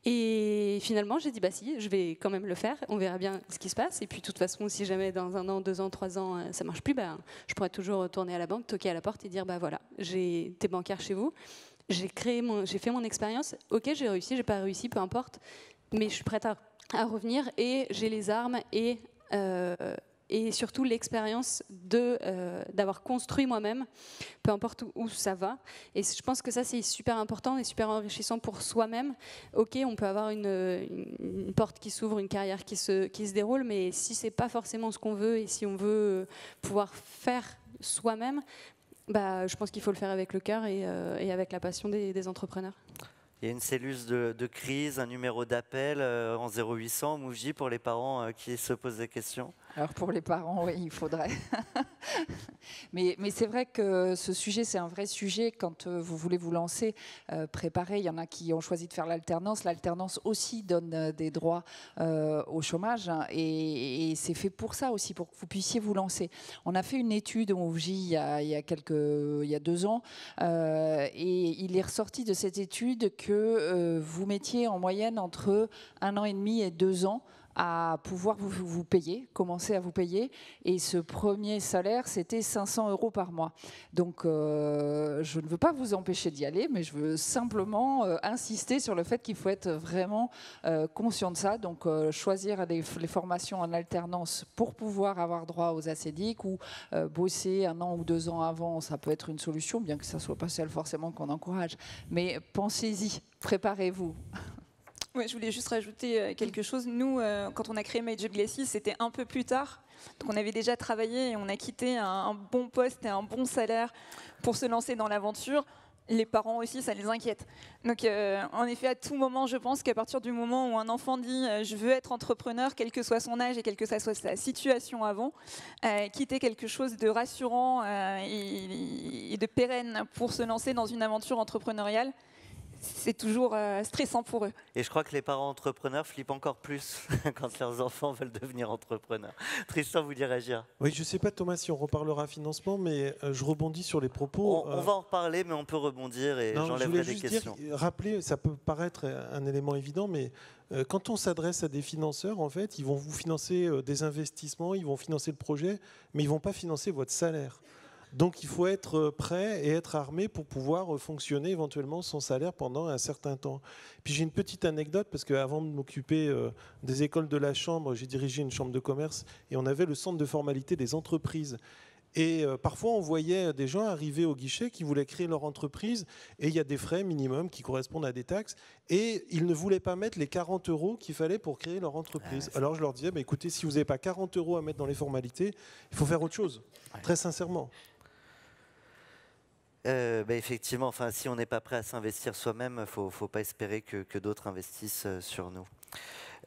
Et finalement, j'ai dit bah si, je vais quand même le faire. On verra bien ce qui se passe. Et puis, de toute façon, si jamais dans 1 an, 2 ans, 3 ans, ça marche plus, bah, je pourrais toujours retourner à la banque, toquer à la porte et dire bah voilà, t'es bancaire chez vous. J'ai fait mon expérience. Ok, j'ai réussi, j'ai pas réussi, peu importe. Mais je suis prête à revenir et j'ai les armes et surtout l'expérience d'avoir construit moi-même, peu importe où ça va. Et je pense que ça, c'est super important et super enrichissant pour soi-même. Ok, on peut avoir une porte qui s'ouvre, une carrière qui se déroule, mais si c'est pas forcément ce qu'on veut et si on veut pouvoir faire soi-même, bah, je pense qu'il faut le faire avec le cœur et avec la passion des entrepreneurs. Il y a une cellule de crise, un numéro d'appel en 0800 Mouji pour les parents qui se posent des questions. Alors pour les parents, oui, il faudrait. mais c'est vrai que ce sujet, c'est un vrai sujet. Quand vous voulez vous lancer, préparer, il y en a qui ont choisi de faire l'alternance. L'alternance aussi donne des droits au chômage. Hein, et c'est fait pour ça aussi, pour que vous puissiez vous lancer. On a fait une étude au MOVJ il y a 2 ans. Et il est ressorti de cette étude que vous mettiez en moyenne entre 1 an et demi et 2 ans à pouvoir vous payer, commencer à vous payer. Et ce premier salaire, c'était 500 € par mois. Donc, je ne veux pas vous empêcher d'y aller, mais je veux simplement insister sur le fait qu'il faut être vraiment conscient de ça. Donc, choisir les formations en alternance pour pouvoir avoir droit aux ACDIC ou bosser 1 an ou 2 ans avant, ça peut être une solution, bien que ça ne soit pas celle forcément qu'on encourage. Mais pensez-y, préparez-vous. Ouais, je voulais juste rajouter quelque chose. Nous, quand on a créé My Job Glasses, c'était un peu plus tard. Donc on avait déjà travaillé et on a quitté un bon poste et un bon salaire pour se lancer dans l'aventure. Les parents aussi, ça les inquiète. Donc en effet, à tout moment, je pense qu'à partir du moment où un enfant dit « je veux être entrepreneur », quel que soit son âge et quelle que soit sa situation avant, quitter quelque chose de rassurant et de pérenne pour se lancer dans une aventure entrepreneuriale, c'est toujours stressant pour eux. Et je crois que les parents entrepreneurs flippent encore plus quand leurs enfants veulent devenir entrepreneurs. Tristan voulait réagir. Oui, je ne sais pas Thomas si on reparlera financement, mais je rebondis sur les propos. On va en reparler, mais on peut rebondir et j'enlèverai des questions. Rappeler, ça peut paraître un élément évident, mais quand on s'adresse à des financeurs, en fait, ils vont vous financer des investissements, ils vont financer le projet, mais ils ne vont pas financer votre salaire. Donc il faut être prêt et être armé pour pouvoir fonctionner éventuellement son salaire pendant un certain temps. Puis j'ai une petite anecdote, parce qu'avant de m'occuper des écoles de la Chambre, j'ai dirigé une chambre de commerce et on avait le centre de formalité des entreprises. Et parfois on voyait des gens arriver au guichet qui voulaient créer leur entreprise et il y a des frais minimums qui correspondent à des taxes et ils ne voulaient pas mettre les 40 € qu'il fallait pour créer leur entreprise. Alors je leur disais, bah, écoutez, si vous n'avez pas 40 € à mettre dans les formalités, il faut faire autre chose, très sincèrement. Effectivement, enfin, si on n'est pas prêt à s'investir soi-même, il ne faut pas espérer que d'autres investissent sur nous.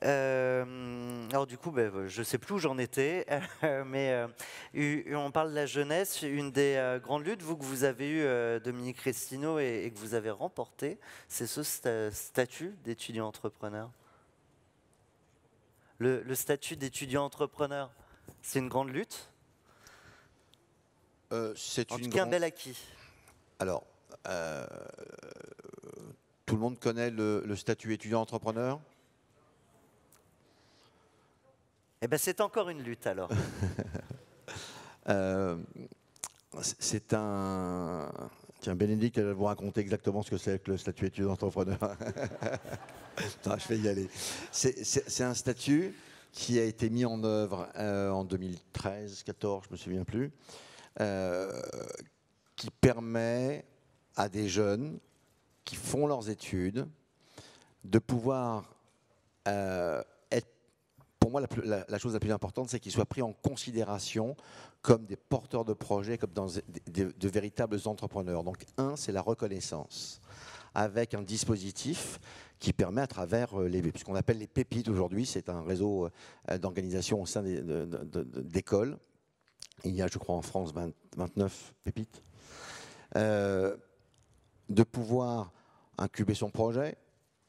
Alors du coup, je ne sais plus où j'en étais, mais on parle de la jeunesse. Une des grandes luttes, que vous avez eu, Dominique Restino, et que vous avez remporté, c'est ce statut d'étudiant entrepreneur. Le statut d'étudiant entrepreneur, c'est une grande lutte. C'est en tout cas un bel acquis. Alors, tout le monde connaît le statut étudiant entrepreneur? Eh bien, c'est encore une lutte, alors. C'est un... Tiens, Bénédicte, elle va vous raconter exactement ce que c'est que le statut étudiant entrepreneur. Non, je vais y aller. C'est un statut qui a été mis en œuvre en 2013, 2014, je ne me souviens plus, qui permet à des jeunes qui font leurs études de pouvoir être, pour moi la chose la plus importante, c'est qu'ils soient pris en considération comme des porteurs de projets, comme de véritables entrepreneurs. Donc c'est la reconnaissance, avec un dispositif qui permet à travers ce qu'on appelle les pépites aujourd'hui, c'est un réseau d'organisation au sein d'écoles. Il y a, je crois, en France 29 pépites. De pouvoir incuber son projet,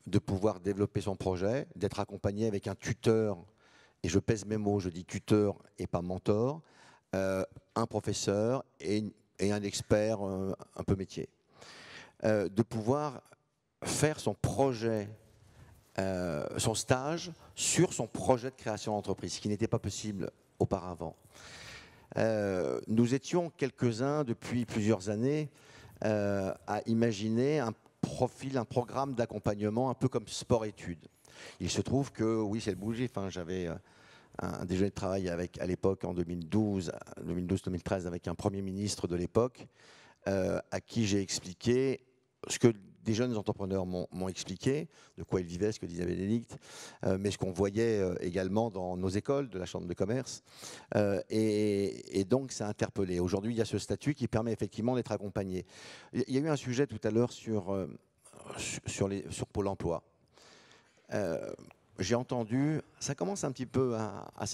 de pouvoir développer son projet, d'être accompagné avec un tuteur, et je pèse mes mots, je dis tuteur et pas mentor, un professeur et un expert un peu métier. De pouvoir faire son projet, son stage sur son projet de création d'entreprise, ce qui n'était pas possible auparavant. Nous étions quelques-uns depuis plusieurs années à imaginer un profil, un programme d'accompagnement un peu comme sport-études. Il se trouve que, oui, c'est le bouger. Enfin, j'avais un déjeuner de travail à l'époque, en 2012-2013, avec un Premier ministre de l'époque, à qui j'ai expliqué ce que des jeunes entrepreneurs m'ont expliqué, de quoi ils vivaient, ce que disait Bénédicte, mais ce qu'on voyait également dans nos écoles de la Chambre de commerce. Et donc, ça a interpellé. Aujourd'hui, il y a ce statut qui permet effectivement d'être accompagné. Il y a eu un sujet tout à l'heure sur Pôle emploi. J'ai entendu, ça commence un petit peu à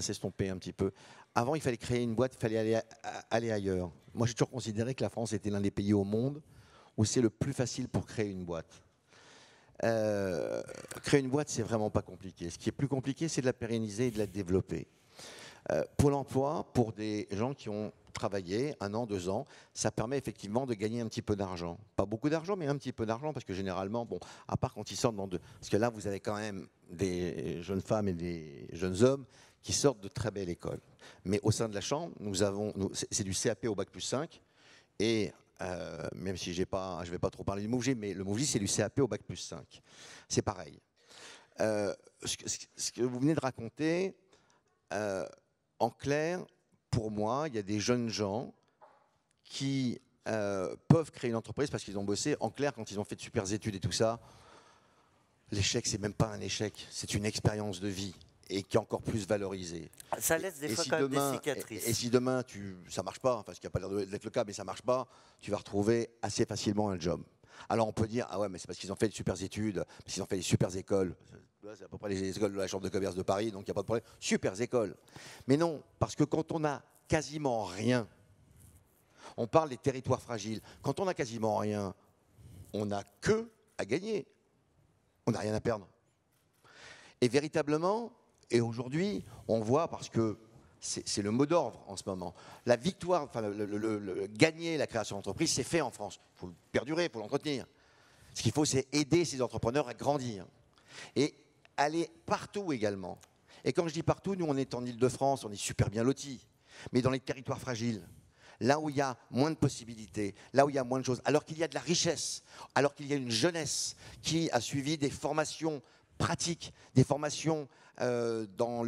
s'estomper un petit peu. Avant, il fallait créer une boîte, il fallait aller ailleurs. Moi, j'ai toujours considéré que la France était l'un des pays au monde où c'est le plus facile pour créer une boîte. Créer une boîte, c'est vraiment pas compliqué. Ce qui est plus compliqué, c'est de la pérenniser et de la développer. Pôle emploi, pour des gens qui ont travailler, 1 an, 2 ans, ça permet effectivement de gagner un petit peu d'argent. Pas beaucoup d'argent, mais un petit peu d'argent, parce que généralement, bon, à part quand ils sortent parce que là, vous avez quand même des jeunes femmes et des jeunes hommes qui sortent de très belles écoles. Mais au sein de la Chambre, c'est du CAP au bac plus 5, et même si je ne vais pas trop parler du MOVJ, mais le MOVJ, c'est du CAP au bac plus 5. C'est pareil. Ce que vous venez de raconter, en clair, pour moi, il y a des jeunes gens qui peuvent créer une entreprise parce qu'ils ont bossé. En clair, quand ils ont fait de super études et tout ça, l'échec, c'est même pas un échec, c'est une expérience de vie et qui est encore plus valorisée. Ça laisse des fois quand même des cicatrices. Et si demain, ça marche pas, parce qu'il n'y a pas l'air d'être le cas, mais ça marche pas, tu vas retrouver assez facilement un job. Alors on peut dire, ah ouais, mais c'est parce qu'ils ont fait de super études, parce qu'ils ont fait des super écoles. C'est à peu près les écoles de la Chambre de commerce de Paris, donc il n'y a pas de problème. Super écoles. Mais non, parce que quand on a quasiment rien, on parle des territoires fragiles. Quand on a quasiment rien, on n'a que à gagner. On n'a rien à perdre. Et véritablement, et aujourd'hui, on voit, parce que c'est le mot d'ordre en ce moment, la victoire, enfin gagner la création d'entreprise, c'est fait en France. Il faut le perdurer, il faut l'entretenir. Ce qu'il faut, c'est aider ces entrepreneurs à grandir. Et aller partout également. Et quand je dis partout, nous, on est en Île-de-France, on est super bien lotis. Mais dans les territoires fragiles, là où il y a moins de possibilités, là où il y a moins de choses, alors qu'il y a de la richesse, alors qu'il y a une jeunesse qui a suivi des formations pratiques, des formations dans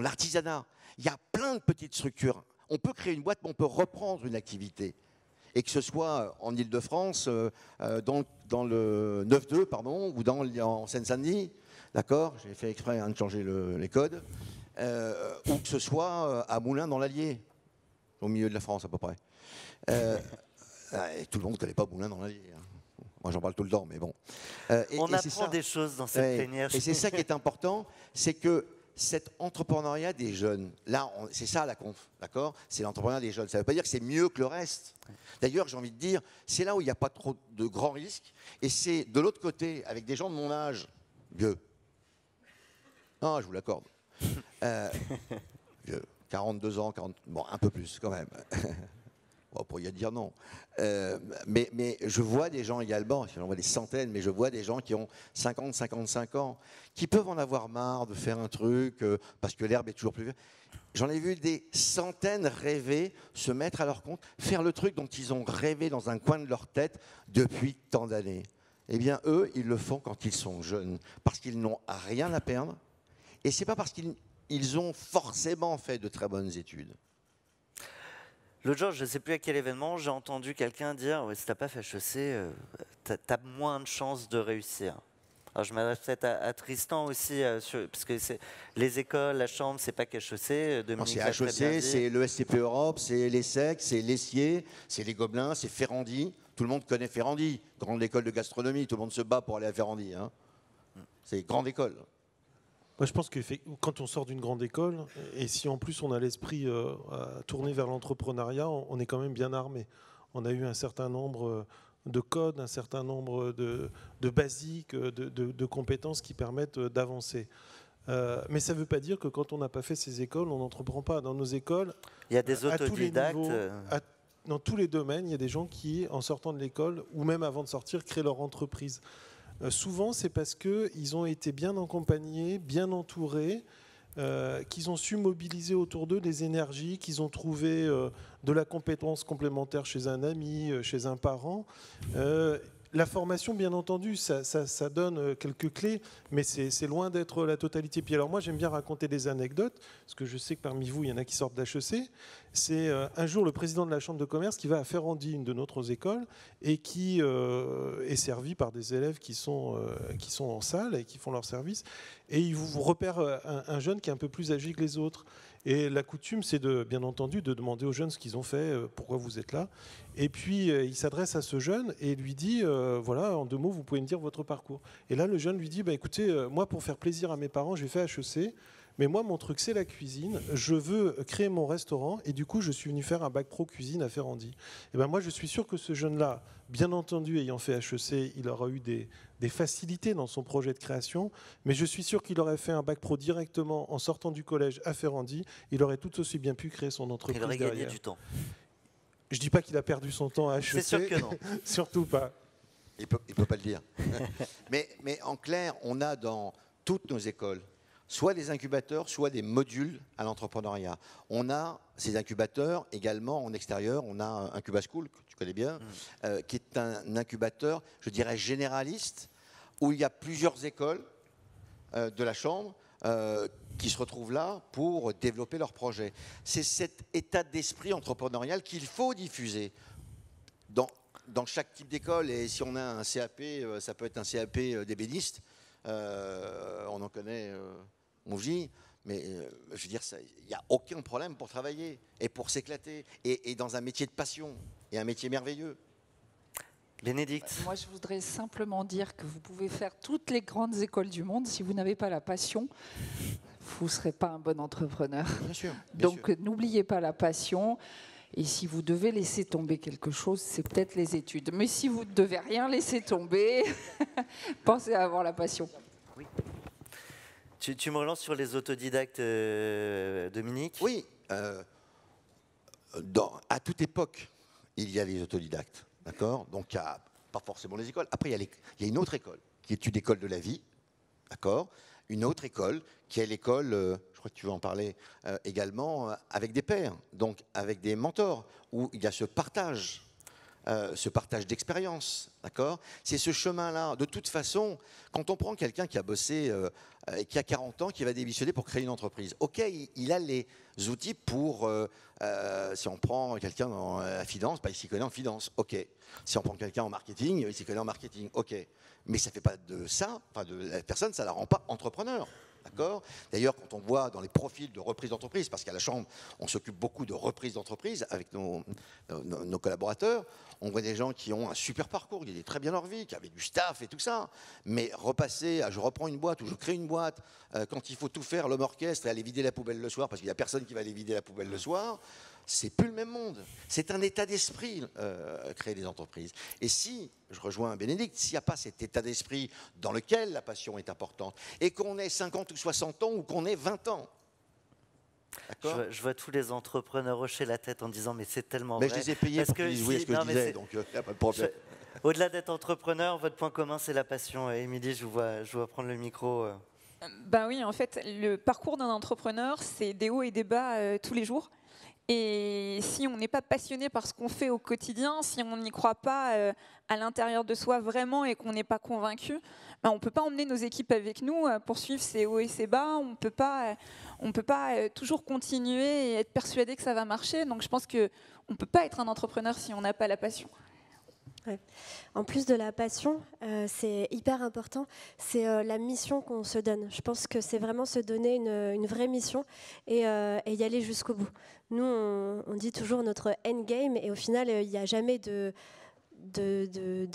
l'artisanat. Il y a plein de petites structures. On peut créer une boîte, mais on peut reprendre une activité. Et que ce soit en Île-de-France, dans le 9-2, pardon, ou en Seine-Saint-Denis, d'accord, j'ai fait exprès de changer les codes, ou que ce soit à Moulins dans l'Allier, au milieu de la France à peu près. Tout le monde ne connaît pas Moulins dans l'Allier. Hein. Moi j'en parle tout le temps, mais bon. On apprend des choses dans cette plénière. Et c'est ça qui est important, c'est que cet entrepreneuriat des jeunes, là, c'est ça la conf, d'accord? C'est l'entrepreneuriat des jeunes. Ça ne veut pas dire que c'est mieux que le reste. D'ailleurs, j'ai envie de dire, c'est là où il n'y a pas trop de grands risques. Et c'est de l'autre côté, avec des gens de mon âge, vieux. Non, je vous l'accorde. Vieux, 42 ans, bon, un peu plus quand même. On pourrait dire non. Mais je vois des gens également, j'en vois des centaines, mais je vois des gens qui ont 50, 55 ans, qui peuvent en avoir marre de faire un truc parce que l'herbe est toujours plus verte. J'en ai vu des centaines rêver, se mettre à leur compte, faire le truc dont ils ont rêvé dans un coin de leur tête depuis tant d'années. Eh bien, eux, ils le font quand ils sont jeunes, parce qu'ils n'ont rien à perdre. Et ce n'est pas parce qu'ils ont forcément fait de très bonnes études. L'autre jour, je ne sais plus à quel événement, j'ai entendu quelqu'un dire ouais, si tu n'as pas fait HEC, tu as moins de chances de réussir. Alors, je m'adresse peut-être à Tristan aussi, parce que les écoles, la chambre, c'est pas qu'HEC. C'est HEC, c'est le SCP Europe, c'est l'ESSEC, c'est l'Essier, c'est les Gobelins, c'est Ferrandi. Tout le monde connaît Ferrandi, grande école de gastronomie. Tout le monde se bat pour aller à Ferrandi. Hein. C'est grande école. Moi, je pense que quand on sort d'une grande école, et si en plus on a l'esprit tourné vers l'entrepreneuriat, on est quand même bien armé. On a eu un certain nombre de codes, un certain nombre de basiques, de compétences qui permettent d'avancer. Mais ça ne veut pas dire que quand on n'a pas fait ces écoles, on n'entreprend pas. Dans nos écoles, il y a des autodidactes. Dans tous les domaines, il y a des gens qui, en sortant de l'école, ou même avant de sortir, créent leur entreprise. Souvent, c'est parce qu'ils ont été bien accompagnés, bien entourés, qu'ils ont su mobiliser autour d'eux des énergies, qu'ils ont trouvé de la compétence complémentaire chez un ami, chez un parent. La formation, bien entendu, ça donne quelques clés, mais c'est loin d'être la totalité. Puis alors moi, j'aime bien raconter des anecdotes, parce que je sais que parmi vous, il y en a qui sortent d'HEC. C'est un jour le président de la Chambre de commerce qui va à Ferrandi, une de notre école, et qui est servi par des élèves qui sont en salle et qui font leur service. Et il vous repère un jeune qui est un peu plus âgé que les autres. Et la coutume, c'est bien entendu de demander aux jeunes ce qu'ils ont fait, pourquoi vous êtes là. Et puis, il s'adresse à ce jeune et lui dit, voilà, en 2 mots, vous pouvez me dire votre parcours. Et là, le jeune lui dit, écoutez, moi, pour faire plaisir à mes parents, j'ai fait HEC, Mais moi, mon truc, c'est la cuisine. Je veux créer mon restaurant et du coup, je suis venu faire un bac pro cuisine à Ferrandi. Et ben moi, je suis sûr que ce jeune-là, bien entendu, ayant fait HEC, il aura eu des facilités dans son projet de création, mais je suis sûr qu'il aurait fait un bac pro directement en sortant du collège à Ferrandi, il aurait tout aussi bien pu créer son entreprise Il aurait derrière. gagné du temps. Je dis pas qu'il a perdu son temps à HEC. C'est sûr que non. Surtout pas. Il peut pas le dire. mais en clair, on a dans toutes nos écoles soit des incubateurs, soit des modules à l'entrepreneuriat. On a ces incubateurs également en extérieur. On a Incuba School, que tu connais bien, qui est un incubateur, je dirais, généraliste, où il y a plusieurs écoles de la Chambre qui se retrouvent là pour développer leurs projets. C'est cet état d'esprit entrepreneurial qu'il faut diffuser dans chaque type d'école. Et si on a un CAP, ça peut être un CAP d'ébéniste. On en connaît, Mouvji, mais je veux dire, il n'y a aucun problème pour travailler et pour s'éclater, et dans un métier de passion, et un métier merveilleux. Bénédicte. Moi, je voudrais simplement dire que vous pouvez faire toutes les grandes écoles du monde. Si vous n'avez pas la passion, vous ne serez pas un bon entrepreneur. Bien sûr. Donc, n'oubliez pas la passion. Et si vous devez laisser tomber quelque chose, c'est peut-être les études. Mais si vous ne devez rien laisser tomber, pensez à avoir la passion. Oui. Tu me relances sur les autodidactes, Dominique? Oui. À toute époque, il y a les autodidactes. D'accord? Donc, il n'y a pas forcément les écoles. Après, il y a une autre école, qui est une école de la vie. D'accord? Une autre école, qui est l'école, je crois que tu veux en parler également, avec des pairs, donc avec des mentors, où il y a ce partage d'expérience. D'accord? C'est ce chemin-là. De toute façon, quand on prend quelqu'un qui a bossé et qui a 40 ans, qui va démissionner pour créer une entreprise, ok, il a les outils pour, si on prend quelqu'un dans la finance, il s'y connaît en finance, ok. Si on prend quelqu'un en marketing, il s'y connaît en marketing, ok. Mais ça ne fait pas de ça, enfin de la personne, ça ne la rend pas entrepreneur. D'accord? D'ailleurs, quand on voit dans les profils de reprise d'entreprise, parce qu'à la Chambre, on s'occupe beaucoup de reprise d'entreprise avec nos collaborateurs, on voit des gens qui ont un super parcours, qui gagnent très bien leur vie, qui avaient du staff et tout ça. Mais repasser à je reprends une boîte ou je crée une boîte, quand il faut tout faire, l'homme orchestre, et aller vider la poubelle le soir, parce qu'il n'y a personne qui va aller vider la poubelle le soir, c'est plus le même monde. C'est un état d'esprit, créer des entreprises. Et si, je rejoins Bénédicte, s'il n'y a pas cet état d'esprit dans lequel la passion est importante, et qu'on ait 50 ou 60 ans ou qu'on ait 20 ans. Je vois tous les entrepreneurs hocher la tête en disant mais c'est tellement mais vrai. Je les ai payés pour qu'ils disent oui à ce que je disais, donc il n'y a pas de problème. Au-delà d'être entrepreneur, votre point commun, c'est la passion. Émilie, je vous vois prendre le micro. Ben oui, en fait, le parcours d'un entrepreneur, c'est des hauts et des bas tous les jours. Et si on n'est pas passionné par ce qu'on fait au quotidien, si on n'y croit pas à l'intérieur de soi vraiment et qu'on n'est pas convaincu, ben on ne peut pas emmener nos équipes avec nous pour suivre ces hauts et ces bas. On ne peut pas toujours continuer et être persuadé que ça va marcher. Donc je pense qu'on ne peut pas être un entrepreneur si on n'a pas la passion. Ouais. En plus de la passion, c'est hyper important, c'est la mission qu'on se donne. Je pense que c'est vraiment se donner une vraie mission et y aller jusqu'au bout. Nous, on dit toujours notre endgame et au final, il n'y a jamais de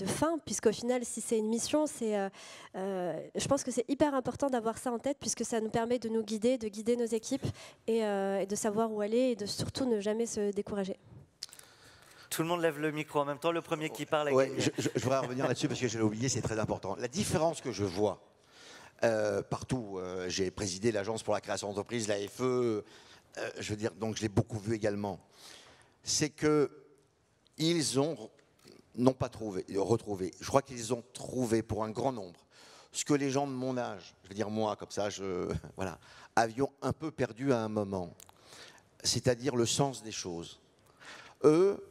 fin, puisqu'au final, si c'est une mission, je pense que c'est hyper important d'avoir ça en tête, puisque ça nous permet de nous guider, de guider nos équipes et de savoir où aller et de surtout ne jamais se décourager. Tout le monde lève le micro en même temps, le premier qui parle. Ouais, je voudrais revenir là-dessus parce que je l'ai oublié, c'est très important. La différence que je vois partout, j'ai présidé l'Agence pour la création d'entreprises, l'AFE, je veux dire, donc je l'ai beaucoup vu également, c'est qu'ils n'ont pas retrouvé, je crois qu'ils ont trouvé pour un grand nombre ce que les gens de mon âge, je veux dire moi comme ça, voilà, avions un peu perdu à un moment, c'est-à-dire le sens des choses. Eux,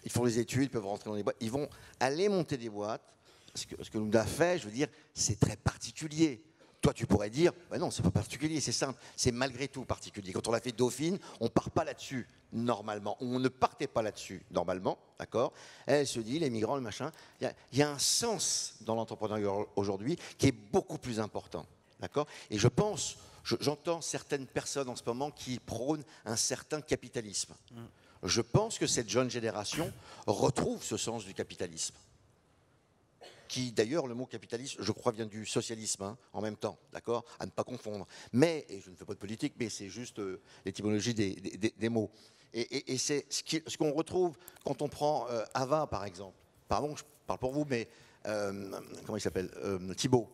ils font les études, ils peuvent rentrer dans des boîtes, ils vont aller monter des boîtes. Ce que nous a fait, je veux dire, c'est très particulier. Toi, tu pourrais dire, bah non, c'est pas particulier, c'est simple. C'est malgré tout particulier. Quand on a fait Dauphine, on part pas là-dessus, normalement. On ne partait pas là-dessus, normalement, d'accord? Elle se dit, les migrants, le machin, il y a un sens dans l'entrepreneuriat aujourd'hui qui est beaucoup plus important, d'accord? Et je pense, j'entends certaines personnes en ce moment qui prônent un certain capitalisme. Je pense que cette jeune génération retrouve ce sens du capitalisme. qui d'ailleurs, le mot capitalisme, je crois, vient du socialisme, hein, en même temps, d'accord, à ne pas confondre. Mais, et je ne fais pas de politique, mais c'est juste l'étymologie des mots. Et c'est ce qu'on retrouve quand on prend Ava, par exemple. Pardon, je parle pour vous, mais comment il s'appelle, Thibaut,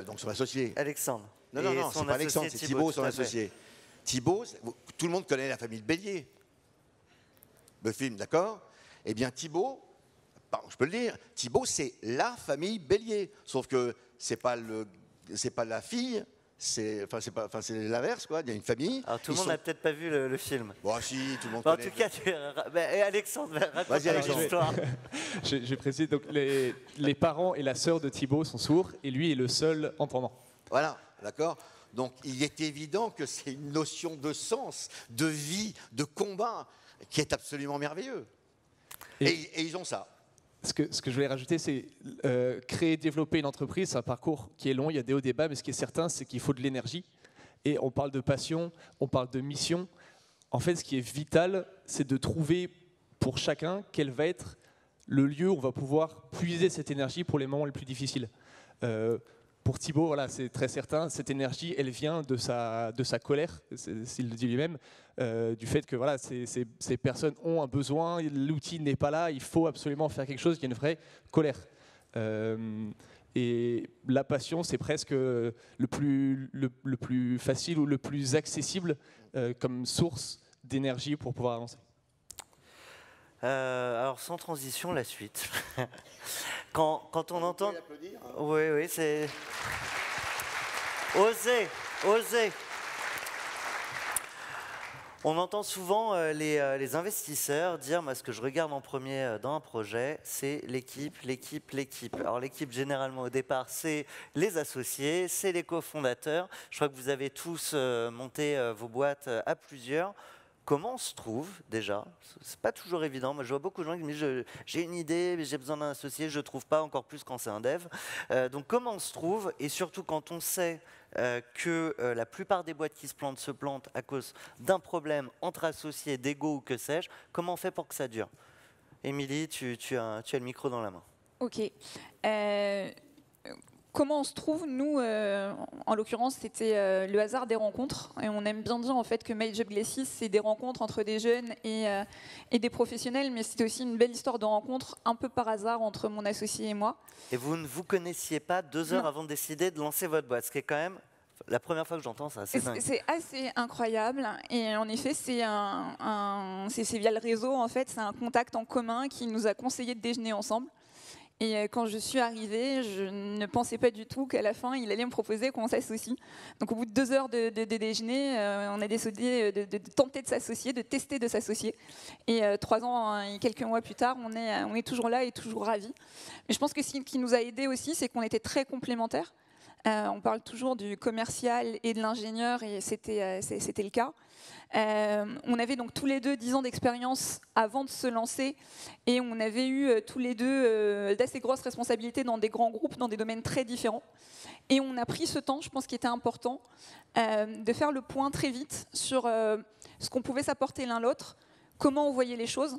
donc son associé. Alexandre. Non, c'est pas Alexandre, c'est Thibaut, son associé. Thibaut, tout le monde connaît la famille de Bélier, le film, d'accord? Eh bien, Thibaut, pardon, je peux le dire, Thibaut, c'est la famille Bélier, sauf que c'est pas la fille. C'est l'inverse, quoi. Il y a une famille. Alors, tout le monde n'a peut-être pas vu le film. Bon, si, tout le monde En connaît. tout cas, Alexandre, raconte l'histoire. J'ai précisé, donc les parents et la sœur de Thibaut sont sourds et lui est le seul entendant. Voilà, d'accord. Donc il est évident que c'est une notion de sens, de vie, de combat qui est absolument merveilleux. Et ils ont ça. Ce que je voulais rajouter, c'est créer, développer une entreprise, c'est un parcours qui est long, il y a des hauts débats, mais ce qui est certain, c'est qu'il faut de l'énergie. Et on parle de passion, on parle de mission. En fait, ce qui est vital, c'est de trouver pour chacun quel va être le lieu où on va pouvoir puiser cette énergie pour les moments les plus difficiles. Pour Thibaut, voilà, c'est très certain, cette énergie, elle vient de sa colère, s'il le dit lui-même, du fait que voilà, ces personnes ont un besoin, l'outil n'est pas là, il faut absolument faire quelque chose, il y a une vraie colère. Et la passion, c'est presque le plus facile ou le plus accessible comme source d'énergie pour pouvoir avancer. Alors, sans transition, la suite. Quand on entend... Oui, c'est... Osez. On entend souvent les investisseurs dire, moi, ce que je regarde en premier dans un projet, c'est l'équipe. Alors l'équipe, généralement, au départ, c'est les associés, c'est les cofondateurs. Je crois que vous avez tous monté vos boîtes à plusieurs. Comment on se trouve déjà? C'est pas toujours évident. Moi, je vois beaucoup de gens qui me disent j'ai une idée, mais j'ai besoin d'un associé, je trouve pas, encore plus quand c'est un dev. Donc comment on se trouve? Et surtout quand on sait que la plupart des boîtes qui se plantent à cause d'un problème entre associés, d'ego ou que sais-je, comment on fait pour que ça dure? Émilie, tu as le micro dans la main. Ok. Comment on se trouve? Nous, en l'occurrence, c'était le hasard des rencontres. Et on aime bien dire en fait que My Job Glasses, c'est des rencontres entre des jeunes et des professionnels, mais c'était aussi une belle histoire de rencontre, un peu par hasard, entre mon associé et moi. Et vous ne vous connaissiez pas 2 heures avant de décider de lancer votre boîte, ce qui est quand même la première fois que j'entends ça. C'est dingue. C'est assez incroyable. Et en effet, c'est via le réseau, en fait, c'est un contact en commun qui nous a conseillé de déjeuner ensemble. Et quand je suis arrivée, je ne pensais pas du tout qu'à la fin, il allait me proposer qu'on s'associe. Donc au bout de 2 heures de déjeuner, on a décidé de tenter de s'associer, de tester de s'associer. Et 3 ans et quelques mois plus tard, on est toujours là et toujours ravis. Mais je pense que ce qui nous a aidés aussi, c'est qu'on était très complémentaires. On parle toujours du commercial et de l'ingénieur, et c'était le cas. On avait donc tous les deux 10 ans d'expérience avant de se lancer, et on avait eu tous les deux d'assez grosses responsabilités dans des grands groupes, dans des domaines très différents. Et on a pris ce temps, je pense qu'il était important, de faire le point très vite sur ce qu'on pouvait s'apporter l'un l'autre, comment on voyait les choses,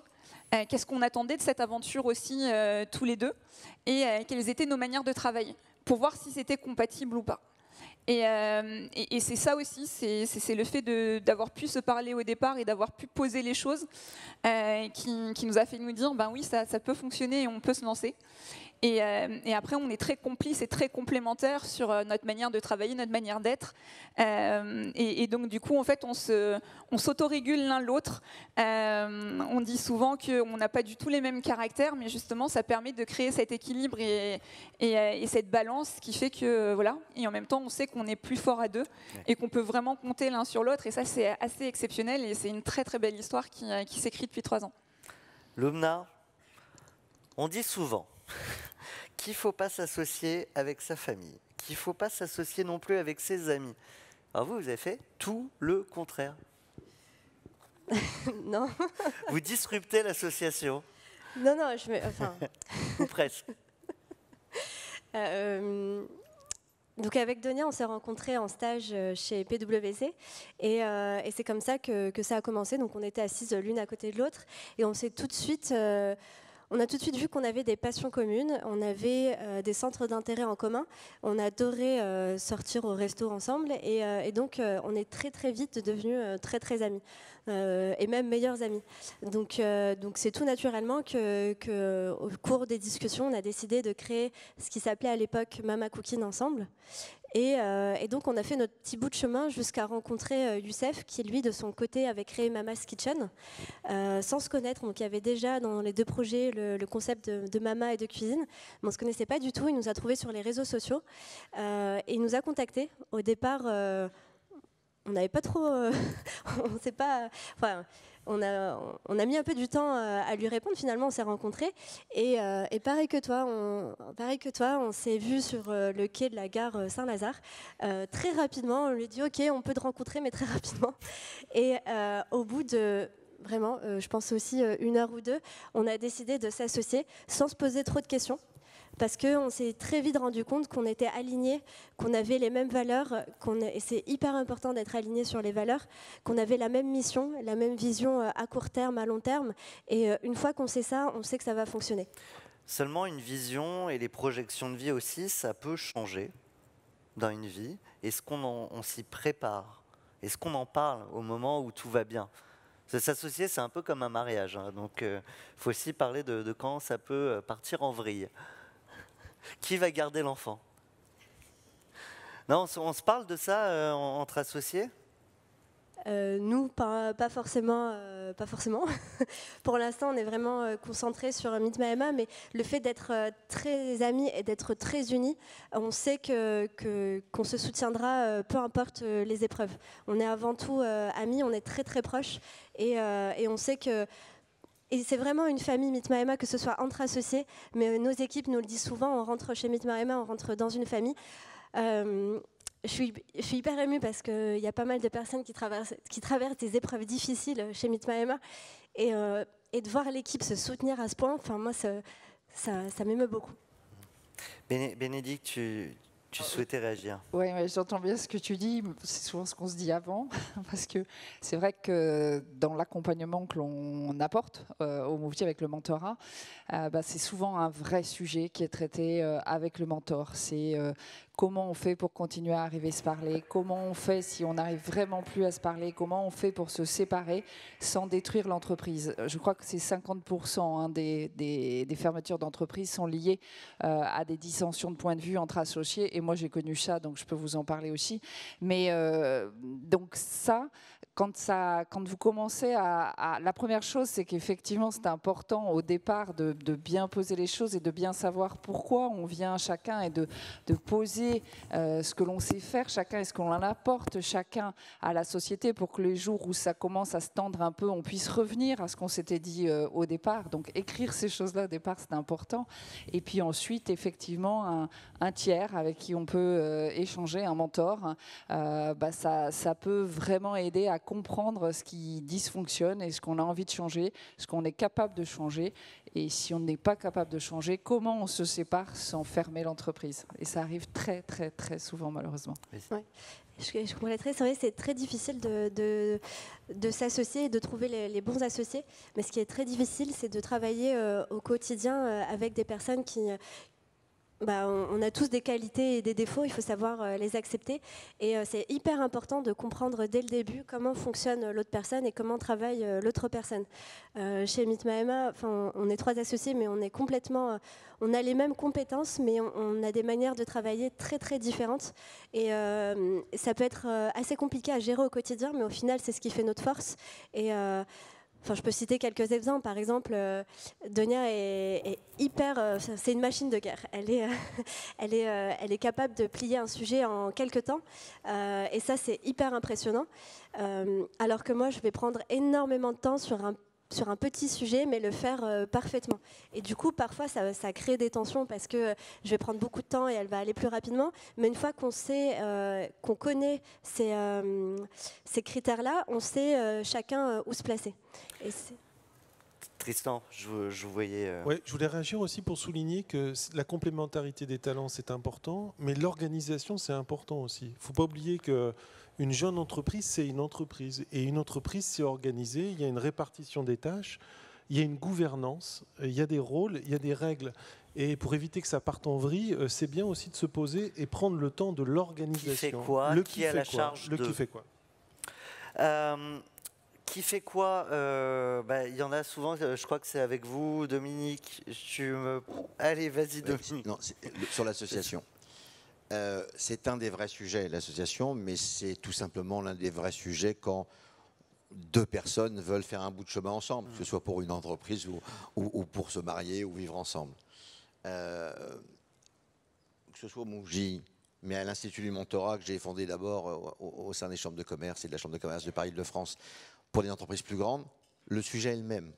qu'est-ce qu'on attendait de cette aventure aussi tous les deux, et quelles étaient nos manières de travailler, pour voir si c'était compatible ou pas. Et c'est ça aussi, c'est le fait d'avoir pu se parler au départ et d'avoir pu poser les choses qui nous a fait nous dire, ben oui, ça peut fonctionner et on peut se lancer. Et après, on est très complices et très complémentaires sur notre manière de travailler, notre manière d'être. Et donc, du coup, en fait, on s'autorégule l'un l'autre. On dit souvent qu'on n'a pas du tout les mêmes caractères, mais justement, ça permet de créer cet équilibre et cette balance qui fait que, voilà. Et en même temps, on sait qu'on est plus fort à deux et qu'on peut vraiment compter l'un sur l'autre. Et ça, c'est assez exceptionnel et c'est une très, très belle histoire qui s'écrit depuis 3 ans. Lumna, on dit souvent qu'il ne faut pas s'associer avec sa famille, qu'il ne faut pas s'associer non plus avec ses amis. Alors vous avez fait tout le contraire. Non. Vous disruptez l'association. Non, Ou presque. Donc avec Donia, on s'est rencontrés en stage chez PwC et c'est comme ça que ça a commencé. Donc on était assises l'une à côté de l'autre et on s'est tout de suite on a tout de suite vu qu'on avait des passions communes, on avait des centres d'intérêt en commun, on adorait sortir au resto ensemble et donc on est très très vite devenus très très amis et même meilleurs amis. Donc c'est tout naturellement que au cours des discussions, on a décidé de créer ce qui s'appelait à l'époque Mama Cooking ensemble. Et donc on a fait notre petit bout de chemin jusqu'à rencontrer Youssef qui lui de son côté avait créé Mama's Kitchen sans se connaître. Donc il y avait déjà dans les deux projets le concept de Mama et de cuisine, mais on ne se connaissait pas du tout. Il nous a trouvés sur les réseaux sociaux et il nous a contactés. Au départ on n'avait pas trop on sait pas, enfin, on a mis un peu du temps à lui répondre. Finalement, on s'est rencontrés et pareil que toi, on s'est vu sur le quai de la gare Saint-Lazare. Très rapidement, on lui dit OK, on peut te rencontrer, mais très rapidement. Et au bout de vraiment, je pense aussi 1 heure ou 2, on a décidé de s'associer sans se poser trop de questions. Parce qu'on s'est très vite rendu compte qu'on était alignés, qu'on avait les mêmes valeurs, et c'est hyper important d'être aligné sur les valeurs, qu'on avait la même mission, la même vision à court terme, à long terme. Et une fois qu'on sait ça, on sait que ça va fonctionner. Seulement une vision et les projections de vie aussi, ça peut changer dans une vie. Est-ce qu'on s'y prépare? Est-ce qu'on en parle au moment où tout va bien? S'associer, c'est un peu comme un mariage. Hein, donc il faut aussi parler de quand ça peut partir en vrille. Qui va garder l'enfant? Non, on se parle de ça entre associés? Nous, pas forcément. Pour l'instant, on est vraiment concentré sur Meet My Emma, mais le fait d'être très amis et d'être très unis, on sait qu'on se soutiendra peu importe les épreuves. On est avant tout amis, on est très très proches et on sait que. Et c'est vraiment une famille Meet My Emma, que ce soit entre associés, mais nos équipes nous le disent souvent, on rentre chez Meet My Emma, on rentre dans une famille. Je suis hyper émue parce qu'il y a pas mal de personnes qui traversent des épreuves difficiles chez Meet My Emma. Et de voir l'équipe se soutenir à ce point, enfin, moi, ça m'émeut beaucoup. Bénédicte, tu souhaitais réagir? Oui, j'entends bien ce que tu dis. C'est souvent ce qu'on se dit avant, parce que c'est vrai que dans l'accompagnement que l'on apporte au Mouv'T avec le mentorat, c'est souvent un vrai sujet qui est traité avec le mentor. C'est comment on fait pour continuer à arriver à se parler, comment on fait si on n'arrive vraiment plus à se parler, comment on fait pour se séparer sans détruire l'entreprise. Je crois que c'est 50% des fermetures d'entreprises sont liées à des dissensions de point de vue entre associés. Et moi, j'ai connu ça, donc je peux vous en parler aussi. Mais donc ça, quand vous commencez la première chose, c'est qu'effectivement, c'est important au départ de bien poser les choses et de bien savoir pourquoi on vient chacun et de poser ce que l'on sait faire chacun et ce qu'on en apporte chacun à la société pour que les jours où ça commence à se tendre un peu, on puisse revenir à ce qu'on s'était dit au départ. Donc écrire ces choses-là au départ, c'est important. Et puis ensuite, effectivement, un tiers avec qui on peut échanger, un mentor, ça peut vraiment aider à comprendre ce qui dysfonctionne et ce qu'on a envie de changer, ce qu'on est capable de changer. Et si on n'est pas capable de changer, comment on se sépare sans fermer l'entreprise? Et ça arrive très, très, très souvent, malheureusement. Ouais. Je compléterais, c'est vrai, c'est très difficile de s'associer et de trouver les bons associés. Mais ce qui est très difficile, c'est de travailler au quotidien avec des personnes qui... on a tous des qualités et des défauts, il faut savoir les accepter. Et c'est hyper important de comprendre dès le début comment fonctionne l'autre personne et comment travaille l'autre personne. Chez Meet My Emma, on est 3 associés, mais on est complètement... on a les mêmes compétences, mais on a des manières de travailler très très différentes. Et ça peut être assez compliqué à gérer au quotidien, mais au final, c'est ce qui fait notre force. Et... je peux citer quelques exemples. Par exemple, Donia est hyper... c'est une machine de guerre. Elle est capable de plier un sujet en quelques temps. Et ça, c'est hyper impressionnant. Alors que moi, je vais prendre énormément de temps sur un petit sujet, mais le faire parfaitement. Et du coup, parfois, ça crée des tensions parce que je vais prendre beaucoup de temps et elle va aller plus rapidement. Mais une fois qu'on sait, qu'on connaît ces critères-là, on sait chacun où se placer. Et Tristan, je vous voyais... Ouais, je voulais réagir aussi pour souligner que la complémentarité des talents, c'est important, mais l'organisation, c'est important aussi. Il ne faut pas oublier qu'une jeune entreprise, c'est une entreprise. Et une entreprise, c'est organisé, il y a une répartition des tâches. il y a une gouvernance, il y a des rôles, il y a des règles. Et pour éviter que ça parte en vrille, c'est bien aussi de se poser et prendre le temps de l'organisation. Qui fait quoi? Qui a la charge de... Qui fait quoi? Qui fait quoi? Il y en a souvent, je crois que c'est avec vous, Dominique. Allez, vas-y, Dominique. Non, sur l'association. C'est un des vrais sujets, l'association, mais c'est tout simplement l'un des vrais sujets quand deux personnes veulent faire un bout de chemin ensemble, que ce soit pour une entreprise ou pour se marier ou vivre ensemble. Que ce soit au Mouv'J, mais à l'Institut du Mentorat que j'ai fondé d'abord au sein des chambres de commerce et de la Chambre de commerce de Paris-Île-de-France pour des entreprises plus grandes, le sujet est le même.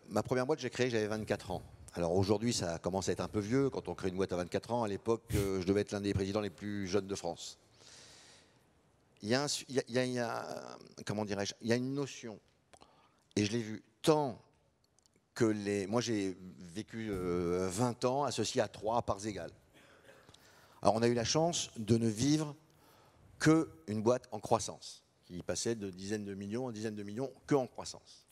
Ma première boîte, j'ai créée, j'avais 24 ans. Alors aujourd'hui, ça commence à être un peu vieux. Quand on crée une boîte à 24 ans, à l'époque, je devais être l'un des présidents les plus jeunes de France. Il y a une notion, et je l'ai vu tant que moi j'ai vécu 20 ans associé à 3 parts égales. Alors on a eu la chance de ne vivre qu'une boîte en croissance, qui passait de dizaines de millions en dizaines de millions que en croissance.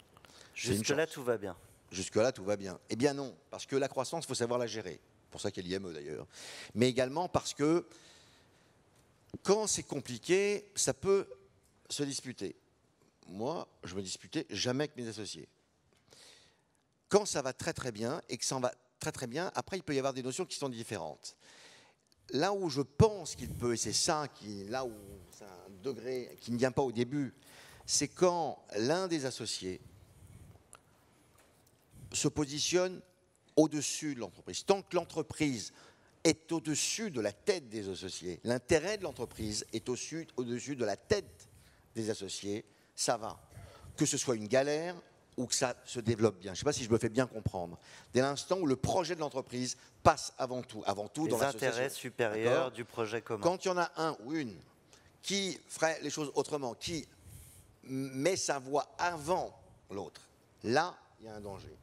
Jusque-là, tout va bien. Jusque-là, tout va bien. Eh bien non, parce que la croissance, il faut savoir la gérer. C'est pour ça qu'il y a l'IME d'ailleurs. Mais également parce que quand c'est compliqué, ça peut se disputer. Moi, je me disputais jamais avec mes associés. Quand ça va très très bien et que ça en va très très bien, après il peut y avoir des notions qui sont différentes. Là où je pense qu'il peut, et c'est ça là où c'est un degré qui ne vient pas au début, c'est quand l'un des associés se positionne au-dessus de l'entreprise. Tant que l'entreprise est au-dessus de la tête des associés, l'intérêt de l'entreprise est au-dessus de la tête des associés, ça va. Que ce soit une galère ou que ça se développe bien. Je ne sais pas si je me fais bien comprendre. Dès l'instant où le projet de l'entreprise passe avant tout dans l'association. Les intérêts supérieurs du projet commun. Quand il y en a un ou une qui ferait les choses autrement, qui met sa voix avant l'autre, là, il y a un danger.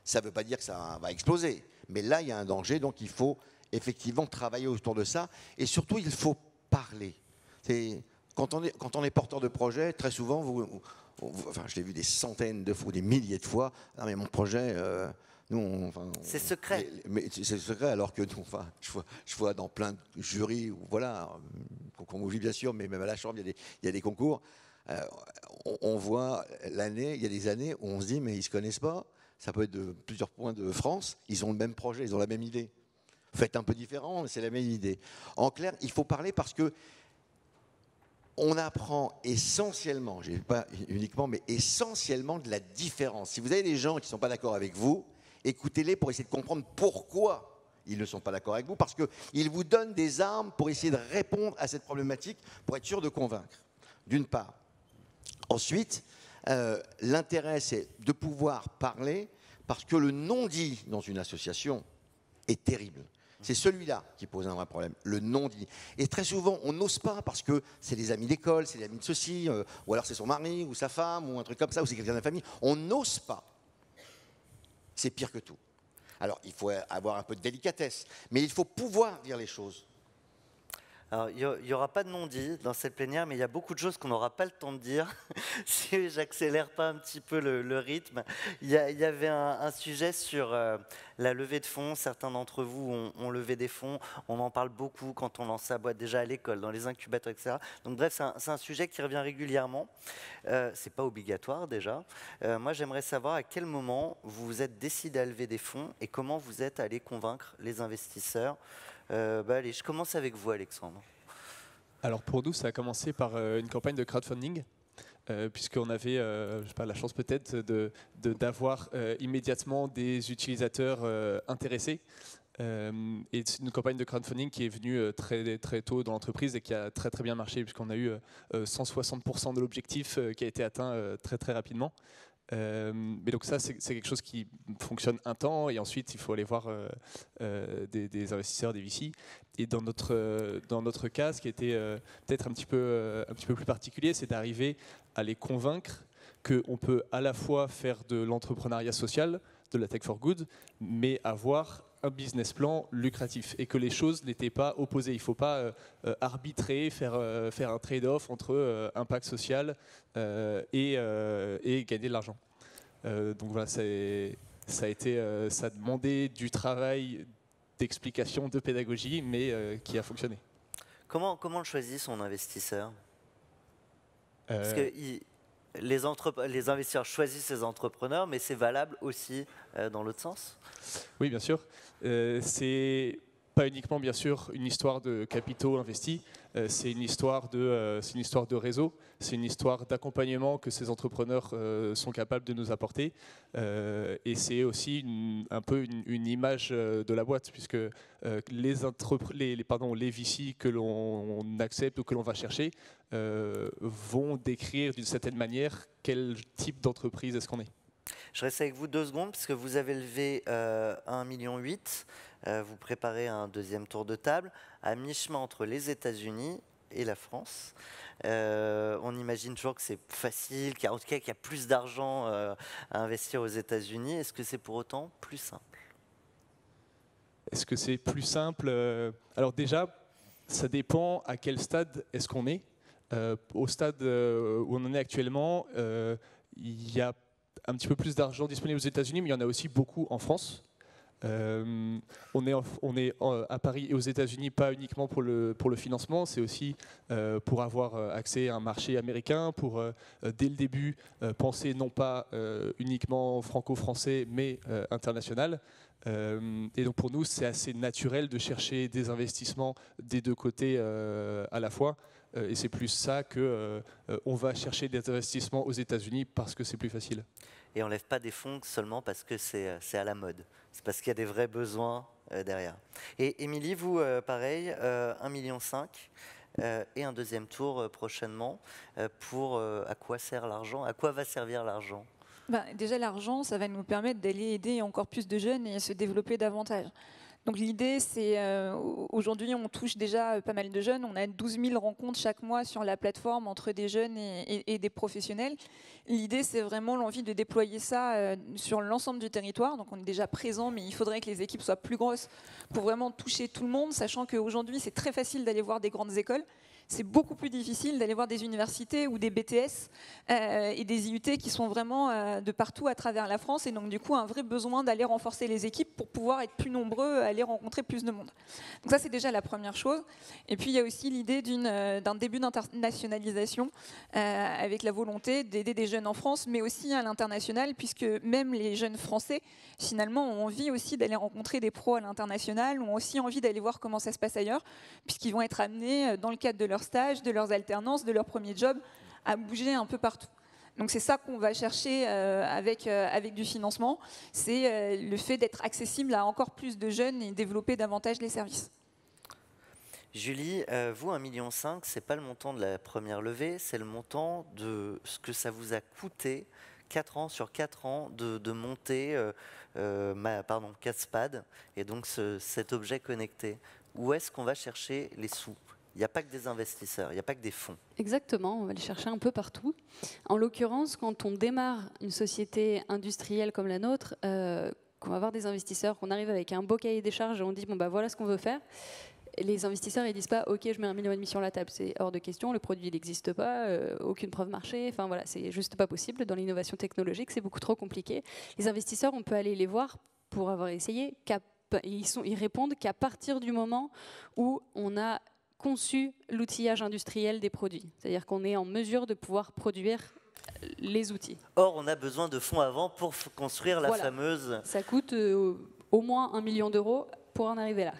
Ça ne veut pas dire que ça va exploser, mais là, il y a un danger, donc il faut effectivement travailler autour de ça, et surtout, il faut parler. Quand on est porteur de projet, très souvent, enfin, je l'ai vu des centaines de fois, des milliers de fois, non mais mon projet, c'est secret. Mais c'est secret, alors que je vois dans plein de jurys, voilà, concours Mouv'J bien sûr, mais même à la Chambre, il y a des concours, on voit l'année, il y a des années où on se dit, mais ils ne se connaissent pas. Ça peut être de plusieurs points de France, ils ont le même projet, ils ont la même idée. Faites un peu différent, mais c'est la même idée. En clair, il faut parler parce que on apprend essentiellement, pas uniquement, mais essentiellement de la différence. Si vous avez des gens qui ne sont pas d'accord avec vous, écoutez-les pour essayer de comprendre pourquoi ils ne sont pas d'accord avec vous, parce qu'ils vous donnent des armes pour essayer de répondre à cette problématique, pour être sûr de convaincre, d'une part. Ensuite, l'intérêt, c'est de pouvoir parler, parce que le non-dit dans une association est terrible. C'est celui-là qui pose un vrai problème, le non-dit. Et très souvent, on n'ose pas parce que c'est des amis d'école, c'est des amis de ceci, ou alors c'est son mari, ou sa femme, ou un truc comme ça, ou c'est quelqu'un de la famille. On n'ose pas. C'est pire que tout. Alors, il faut avoir un peu de délicatesse, mais il faut pouvoir dire les choses. Alors, il n'y aura pas de non-dit dans cette plénière, mais il y a beaucoup de choses qu'on n'aura pas le temps de dire si j'accélère pas un petit peu le rythme. Il y avait un sujet sur la levée de fonds. Certains d'entre vous ont levé des fonds. On en parle beaucoup quand on lance sa boîte déjà à l'école, dans les incubateurs, etc. Donc bref, c'est un sujet qui revient régulièrement. C'est pas obligatoire déjà. Moi, j'aimerais savoir à quel moment vous vous êtes décidé à lever des fonds et comment vous êtes allé convaincre les investisseurs. Allez, je commence avec vous, Alexandre. Alors pour nous, ça a commencé par une campagne de crowdfunding, puisqu'on avait la chance peut-être d'avoir immédiatement des utilisateurs intéressés. Et c'est une campagne de crowdfunding qui est venue très, très tôt dans l'entreprise et qui a très très bien marché, puisqu'on a eu 160% de l'objectif qui a été atteint très très rapidement. Mais donc ça, c'est quelque chose qui fonctionne un temps, et ensuite il faut aller voir des investisseurs, des VC. Et dans notre cas, ce qui était peut-être un petit peu plus particulier, c'est d'arriver à les convaincre qu'on peut à la fois faire de l'entrepreneuriat social, de la tech for good, mais avoir un business plan lucratif, et que les choses n'étaient pas opposées. Il ne faut pas arbitrer, faire un trade-off entre impact social et gagner de l'argent. Donc voilà, ça a demandé du travail, d'explication, de pédagogie, mais qui a fonctionné. Comment on choisit son investisseur? Parce que les investisseurs choisissent les entrepreneurs, mais c'est valable aussi dans l'autre sens? Oui, bien sûr. C'est pas uniquement, bien sûr, une histoire de capitaux investis, c'est une histoire de réseau, c'est une histoire d'accompagnement que ces entrepreneurs sont capables de nous apporter. Et c'est aussi un peu une image de la boîte, puisque les VC que l'on accepte ou que l'on va chercher vont décrire d'une certaine manière quel type d'entreprise est-ce qu'on est. Je reste avec vous 2 secondes, puisque vous avez levé 1,8 million. Vous préparez un deuxième tour de table à mi-chemin entre les États-Unis et la France. On imagine toujours que c'est facile, qu'il y a plus d'argent à investir aux États-Unis. Est-ce que c'est pour autant plus simple? Est-ce que c'est plus simple? Alors déjà, ça dépend à quel stade est-ce qu'on est. Au stade où on en est actuellement, il y a un petit peu plus d'argent disponible aux États-Unis, mais il y en a aussi beaucoup en France. On est à Paris et aux États-Unis pas uniquement pour le financement, c'est aussi pour avoir accès à un marché américain, pour dès le début penser non pas uniquement franco-français mais international. Et donc pour nous c'est assez naturel de chercher des investissements des deux côtés à la fois. Et c'est plus ça que on va chercher des investissements aux États-Unis parce que c'est plus facile. Et on ne lève pas des fonds seulement parce que c'est à la mode. C'est parce qu'il y a des vrais besoins derrière. Et Émilie, vous, pareil, 1,5 million et un deuxième tour prochainement. À quoi sert l'argent? À quoi va servir l'argent? Déjà, l'argent, ça va nous permettre d'aller aider encore plus de jeunes et à se développer davantage. Donc l'idée, c'est aujourd'hui, on touche déjà pas mal de jeunes. On a 12 000 rencontres chaque mois sur la plateforme entre des jeunes et des professionnels. L'idée, c'est vraiment l'envie de déployer ça sur l'ensemble du territoire. Donc on est déjà présent, mais il faudrait que les équipes soient plus grosses pour vraiment toucher tout le monde, sachant qu'aujourd'hui, c'est très facile d'aller voir des grandes écoles. C'est beaucoup plus difficile d'aller voir des universités ou des BTS et des IUT qui sont vraiment de partout à travers la France. Et donc, du coup, un vrai besoin d'aller renforcer les équipes pour pouvoir être plus nombreux, aller rencontrer plus de monde. Donc ça, c'est déjà la première chose. Et puis, il y a aussi l'idée d'un début d'internationalisation avec la volonté d'aider des jeunes en France, mais aussi à l'international, puisque même les jeunes Français, finalement, ont envie aussi d'aller rencontrer des pros à l'international, ont aussi envie d'aller voir comment ça se passe ailleurs, puisqu'ils vont être amenés, dans le cadre de leur stage, de leurs alternances, de leur premier job, à bouger un peu partout. Donc c'est ça qu'on va chercher avec du financement, c'est le fait d'être accessible à encore plus de jeunes et développer davantage les services. Julie, vous, 1,5 million, ce n'est pas le montant de la première levée, c'est le montant de ce que ça vous a coûté 4 ans sur 4 ans de monter Caspad et donc cet objet connecté. Où est-ce qu'on va chercher les sous? Il n'y a pas que des investisseurs, il n'y a pas que des fonds. Exactement, on va les chercher un peu partout. En l'occurrence, quand on démarre une société industrielle comme la nôtre, qu'on va avoir des investisseurs, qu'on arrive avec un beau cahier des charges et on dit bon bah voilà ce qu'on veut faire. Et les investisseurs ils disent pas ok je mets 1,5 million sur la table, c'est hors de question, le produit n'existe pas, aucune preuve marché, enfin voilà c'est juste pas possible dans l'innovation technologique, c'est beaucoup trop compliqué. Les investisseurs on peut aller les voir pour avoir essayé, ils répondent qu'à partir du moment où on a conçu l'outillage industriel des produits. C'est-à-dire qu'on est en mesure de pouvoir produire les outils. Or, on a besoin de fonds avant pour construire la fameuse... Ça coûte au moins 1 million d'euros pour en arriver là.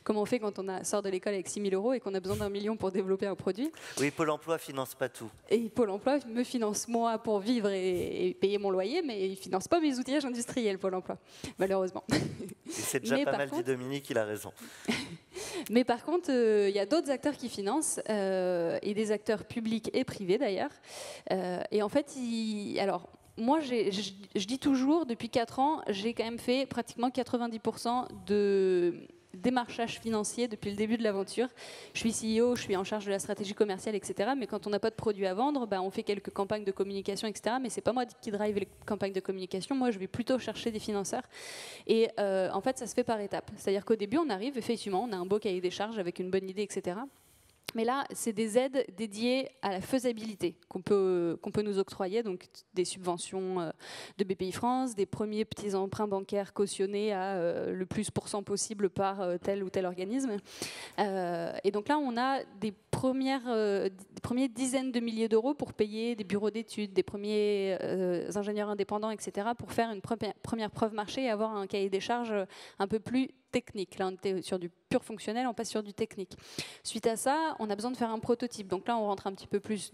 Comment on fait quand on sort de l'école avec 6 000 euros et qu'on a besoin d'1 million pour développer un produit? Oui, Pôle emploi ne finance pas tout. Et Pôle emploi me finance moi pour vivre et payer mon loyer, mais il ne finance pas mes outillages industriels, Pôle emploi, malheureusement. C'est déjà pas mal dit Dominique, il a raison. Mais par contre, il y a d'autres acteurs qui financent, et des acteurs publics et privés d'ailleurs. Et en fait, alors, moi, je dis toujours, depuis 4 ans, j'ai quand même fait pratiquement 90% de démarchage financier depuis le début de l'aventure. Je suis CEO, je suis en charge de la stratégie commerciale, etc. Mais quand on n'a pas de produit à vendre, on fait quelques campagnes de communication, etc. Mais c'est pas moi qui drive les campagnes de communication. Moi, je vais plutôt chercher des financeurs. Et en fait, ça se fait par étapes. C'est-à-dire qu'au début, on arrive, effectivement, on a un beau cahier des charges avec une bonne idée, etc. Mais là, c'est des aides dédiées à la faisabilité qu'on peut nous octroyer, donc des subventions de BPI France, des premiers petits emprunts bancaires cautionnés à le plus % possible par tel ou tel organisme. Et donc là, on a des premiers dizaines de milliers d'euros pour payer des bureaux d'études, des premiers ingénieurs indépendants, etc., pour faire une première preuve marché et avoir un cahier des charges un peu plus technique. Là, on était sur du pur fonctionnel, on passe sur du technique. Suite à ça, on a besoin de faire un prototype. Donc là, on rentre un petit peu plus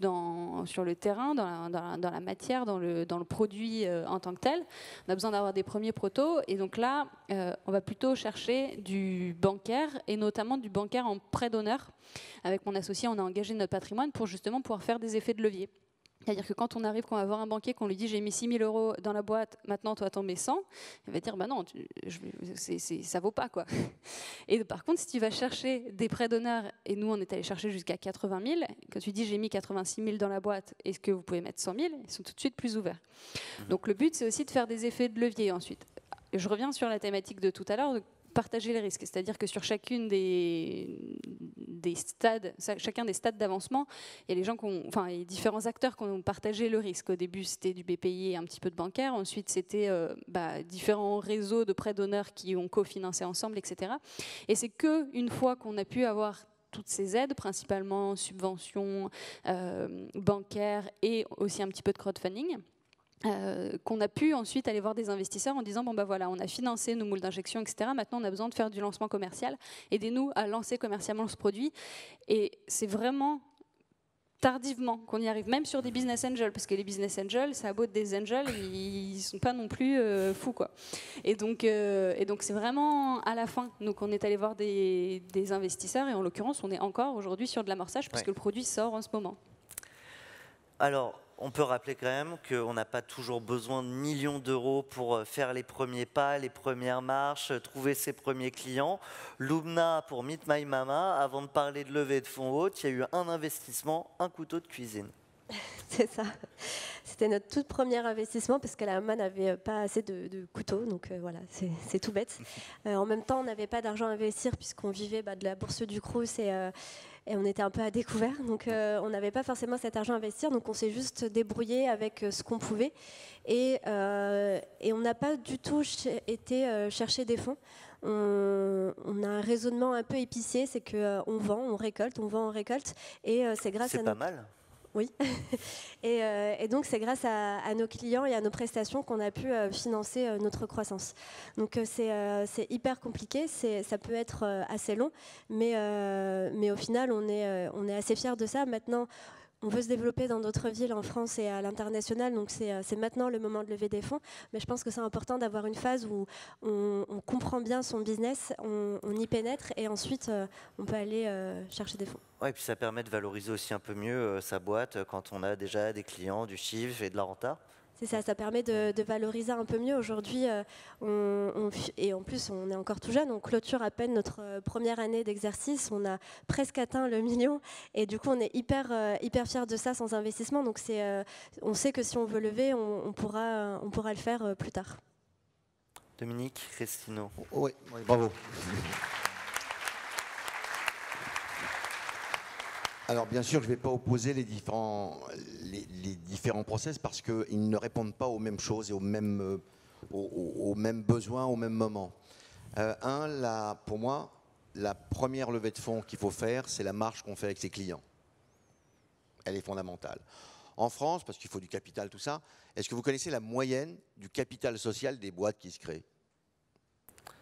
sur le terrain, dans la matière, dans le produit en tant que tel. On a besoin d'avoir des premiers protos. Et donc là, on va plutôt chercher du bancaire, et notamment du bancaire en prêt d'honneur. Avec mon associé, on a engagé notre patrimoine pour justement pouvoir faire des effets de levier. C'est-à-dire que quand on arrive, qu'on va voir un banquier, qu'on lui dit j'ai mis 6 000 euros dans la boîte, maintenant toi t'en mets 100, il va dire bah non, ça vaut pas quoi. Et par contre, si tu vas chercher des prêts d'honneur, et nous on est allé chercher jusqu'à 80 000, quand tu dis j'ai mis 86 000 dans la boîte, est-ce que vous pouvez mettre 100 000, ils sont tout de suite plus ouverts. Donc le but c'est aussi de faire des effets de levier ensuite. Et je reviens sur la thématique de tout à l'heure, partager les risques, c'est-à-dire que sur chacune des stades, chacun des stades d'avancement, il y a les différents acteurs qui ont partagé le risque. Au début, c'était du BPI et un petit peu de bancaire. Ensuite, c'était différents réseaux de prêts d'honneur qui ont cofinancé ensemble, etc. Et c'est qu'une fois qu'on a pu avoir toutes ces aides, principalement subventions bancaires et aussi un petit peu de crowdfunding, qu'on a pu ensuite aller voir des investisseurs en disant bon bah voilà, on a financé nos moules d'injection, etc. Maintenant on a besoin de faire du lancement commercial, aidez-nous à lancer commercialement ce produit. Et c'est vraiment tardivement qu'on y arrive, même sur des business angels, parce que les business angels, ça a beau être des angels, ils sont pas non plus fous quoi. Et donc c'est vraiment à la fin. Donc on est allé voir des investisseurs, et en l'occurrence on est encore aujourd'hui sur de l'amorçage puisque le produit sort en ce moment. Alors, on peut rappeler quand même qu'on n'a pas toujours besoin de millions d'euros pour faire les premiers pas, les premières marches, trouver ses premiers clients. Lumna, pour Meet My Mama, avant de parler de levée de fonds haute, il y a eu un investissement, un couteau de cuisine. C'est ça. C'était notre tout premier investissement parce que la maman n'avait pas assez de couteaux. Donc voilà, c'est tout bête. En même temps, on n'avait pas d'argent à investir puisqu'on vivait de la bourse du Crous et on était un peu à découvert. Donc on n'avait pas forcément cet argent à investir. Donc on s'est juste débrouillé avec ce qu'on pouvait. Et on n'a pas du tout été chercher des fonds. On a un raisonnement un peu épicier, c'est qu'on vend, on récolte, on vend, on récolte. Et c'est grâce à C'est pas mal. Oui, et donc c'est grâce à nos clients et à nos prestations qu'on a pu financer notre croissance. Donc c'est hyper compliqué, ça peut être assez long, mais au final on est assez fiers de ça. Maintenant, on veut se développer dans d'autres villes en France et à l'international, donc c'est maintenant le moment de lever des fonds. Mais je pense que c'est important d'avoir une phase où on comprend bien son business, on y pénètre et ensuite on peut aller chercher des fonds. Ouais, et puis ça permet de valoriser aussi un peu mieux sa boîte quand on a déjà des clients, du chiffre et de la renta. C'est ça, ça permet de valoriser un peu mieux. Aujourd'hui, et en plus, on est encore tout jeune, on clôture à peine notre première année d'exercice, on a presque atteint le million, et du coup, on est hyper fiers de ça sans investissement. Donc, on sait que si on veut lever, on pourra le faire plus tard. Dominique Crestino. Oui, bravo. Alors bien sûr, je ne vais pas opposer les différents process parce qu'ils ne répondent pas aux mêmes choses et aux mêmes besoins au même moment. Pour moi, la première levée de fonds qu'il faut faire, c'est la marge qu'on fait avec ses clients. Elle est fondamentale. En France, parce qu'il faut du capital, tout ça, est-ce que vous connaissez la moyenne du capital social des boîtes qui se créent?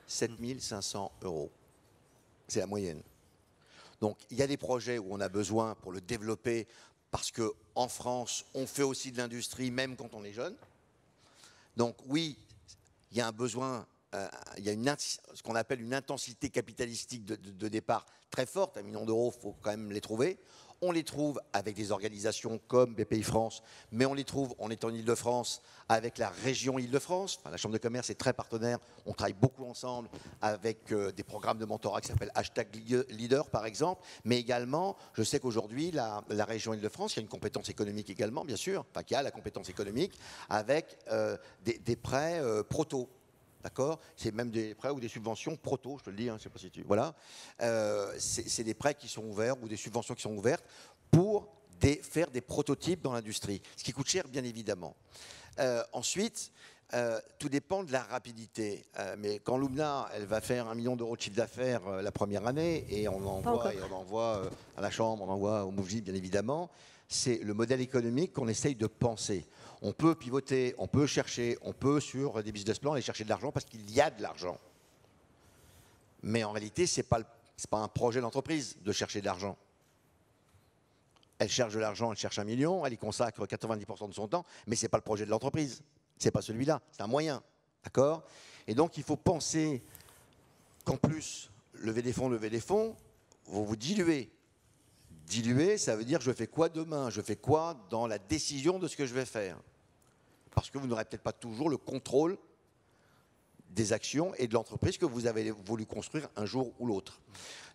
7 500 €. C'est la moyenne. Donc, il y a des projets où on a besoin pour le développer parce qu'en France, on fait aussi de l'industrie, même quand on est jeune. Donc, oui, il y a un besoin, il y a ce qu'on appelle une intensité capitalistique de départ très forte. 1 million d'euros, il faut quand même les trouver. On les trouve avec des organisations comme BPI France, mais on les trouve, on est en Île-de-France, avec la région Île-de-France. Enfin, la Chambre de commerce est très partenaire. On travaille beaucoup ensemble avec des programmes de mentorat qui s'appellent #leader, par exemple. Mais également, je sais qu'aujourd'hui, la région Île-de-France, il y a une compétence économique également, bien sûr, enfin, qui a la compétence économique, avec des prêts proto. d'accord? C'est même des prêts ou des subventions proto, je te le dis, hein, je sais pas si tu... Voilà. C'est des prêts qui sont ouverts ou des subventions qui sont ouvertes pour faire des prototypes dans l'industrie, ce qui coûte cher, bien évidemment. Ensuite, tout dépend de la rapidité. Mais quand Lumna, elle va faire 1 million d'euros de chiffre d'affaires la première année, et on envoie à la Chambre, on envoie au Mouv'J, bien évidemment, c'est le modèle économique qu'on essaye de penser. On peut pivoter, on peut chercher, on peut sur des business plans aller chercher de l'argent parce qu'il y a de l'argent. Mais en réalité, ce n'est pas un projet d'entreprise de chercher de l'argent. Elle cherche de l'argent, elle cherche 1 million, elle y consacre 90% de son temps, mais ce n'est pas le projet de l'entreprise. Ce n'est pas celui-là, c'est un moyen. D'accord? Et donc, il faut penser qu'en plus, lever des fonds, vous vous diluez. Diluer, ça veut dire je fais quoi demain? Je fais quoi dans la décision de ce que je vais faire? Parce que vous n'aurez peut-être pas toujours le contrôle des actions et de l'entreprise que vous avez voulu construire un jour ou l'autre.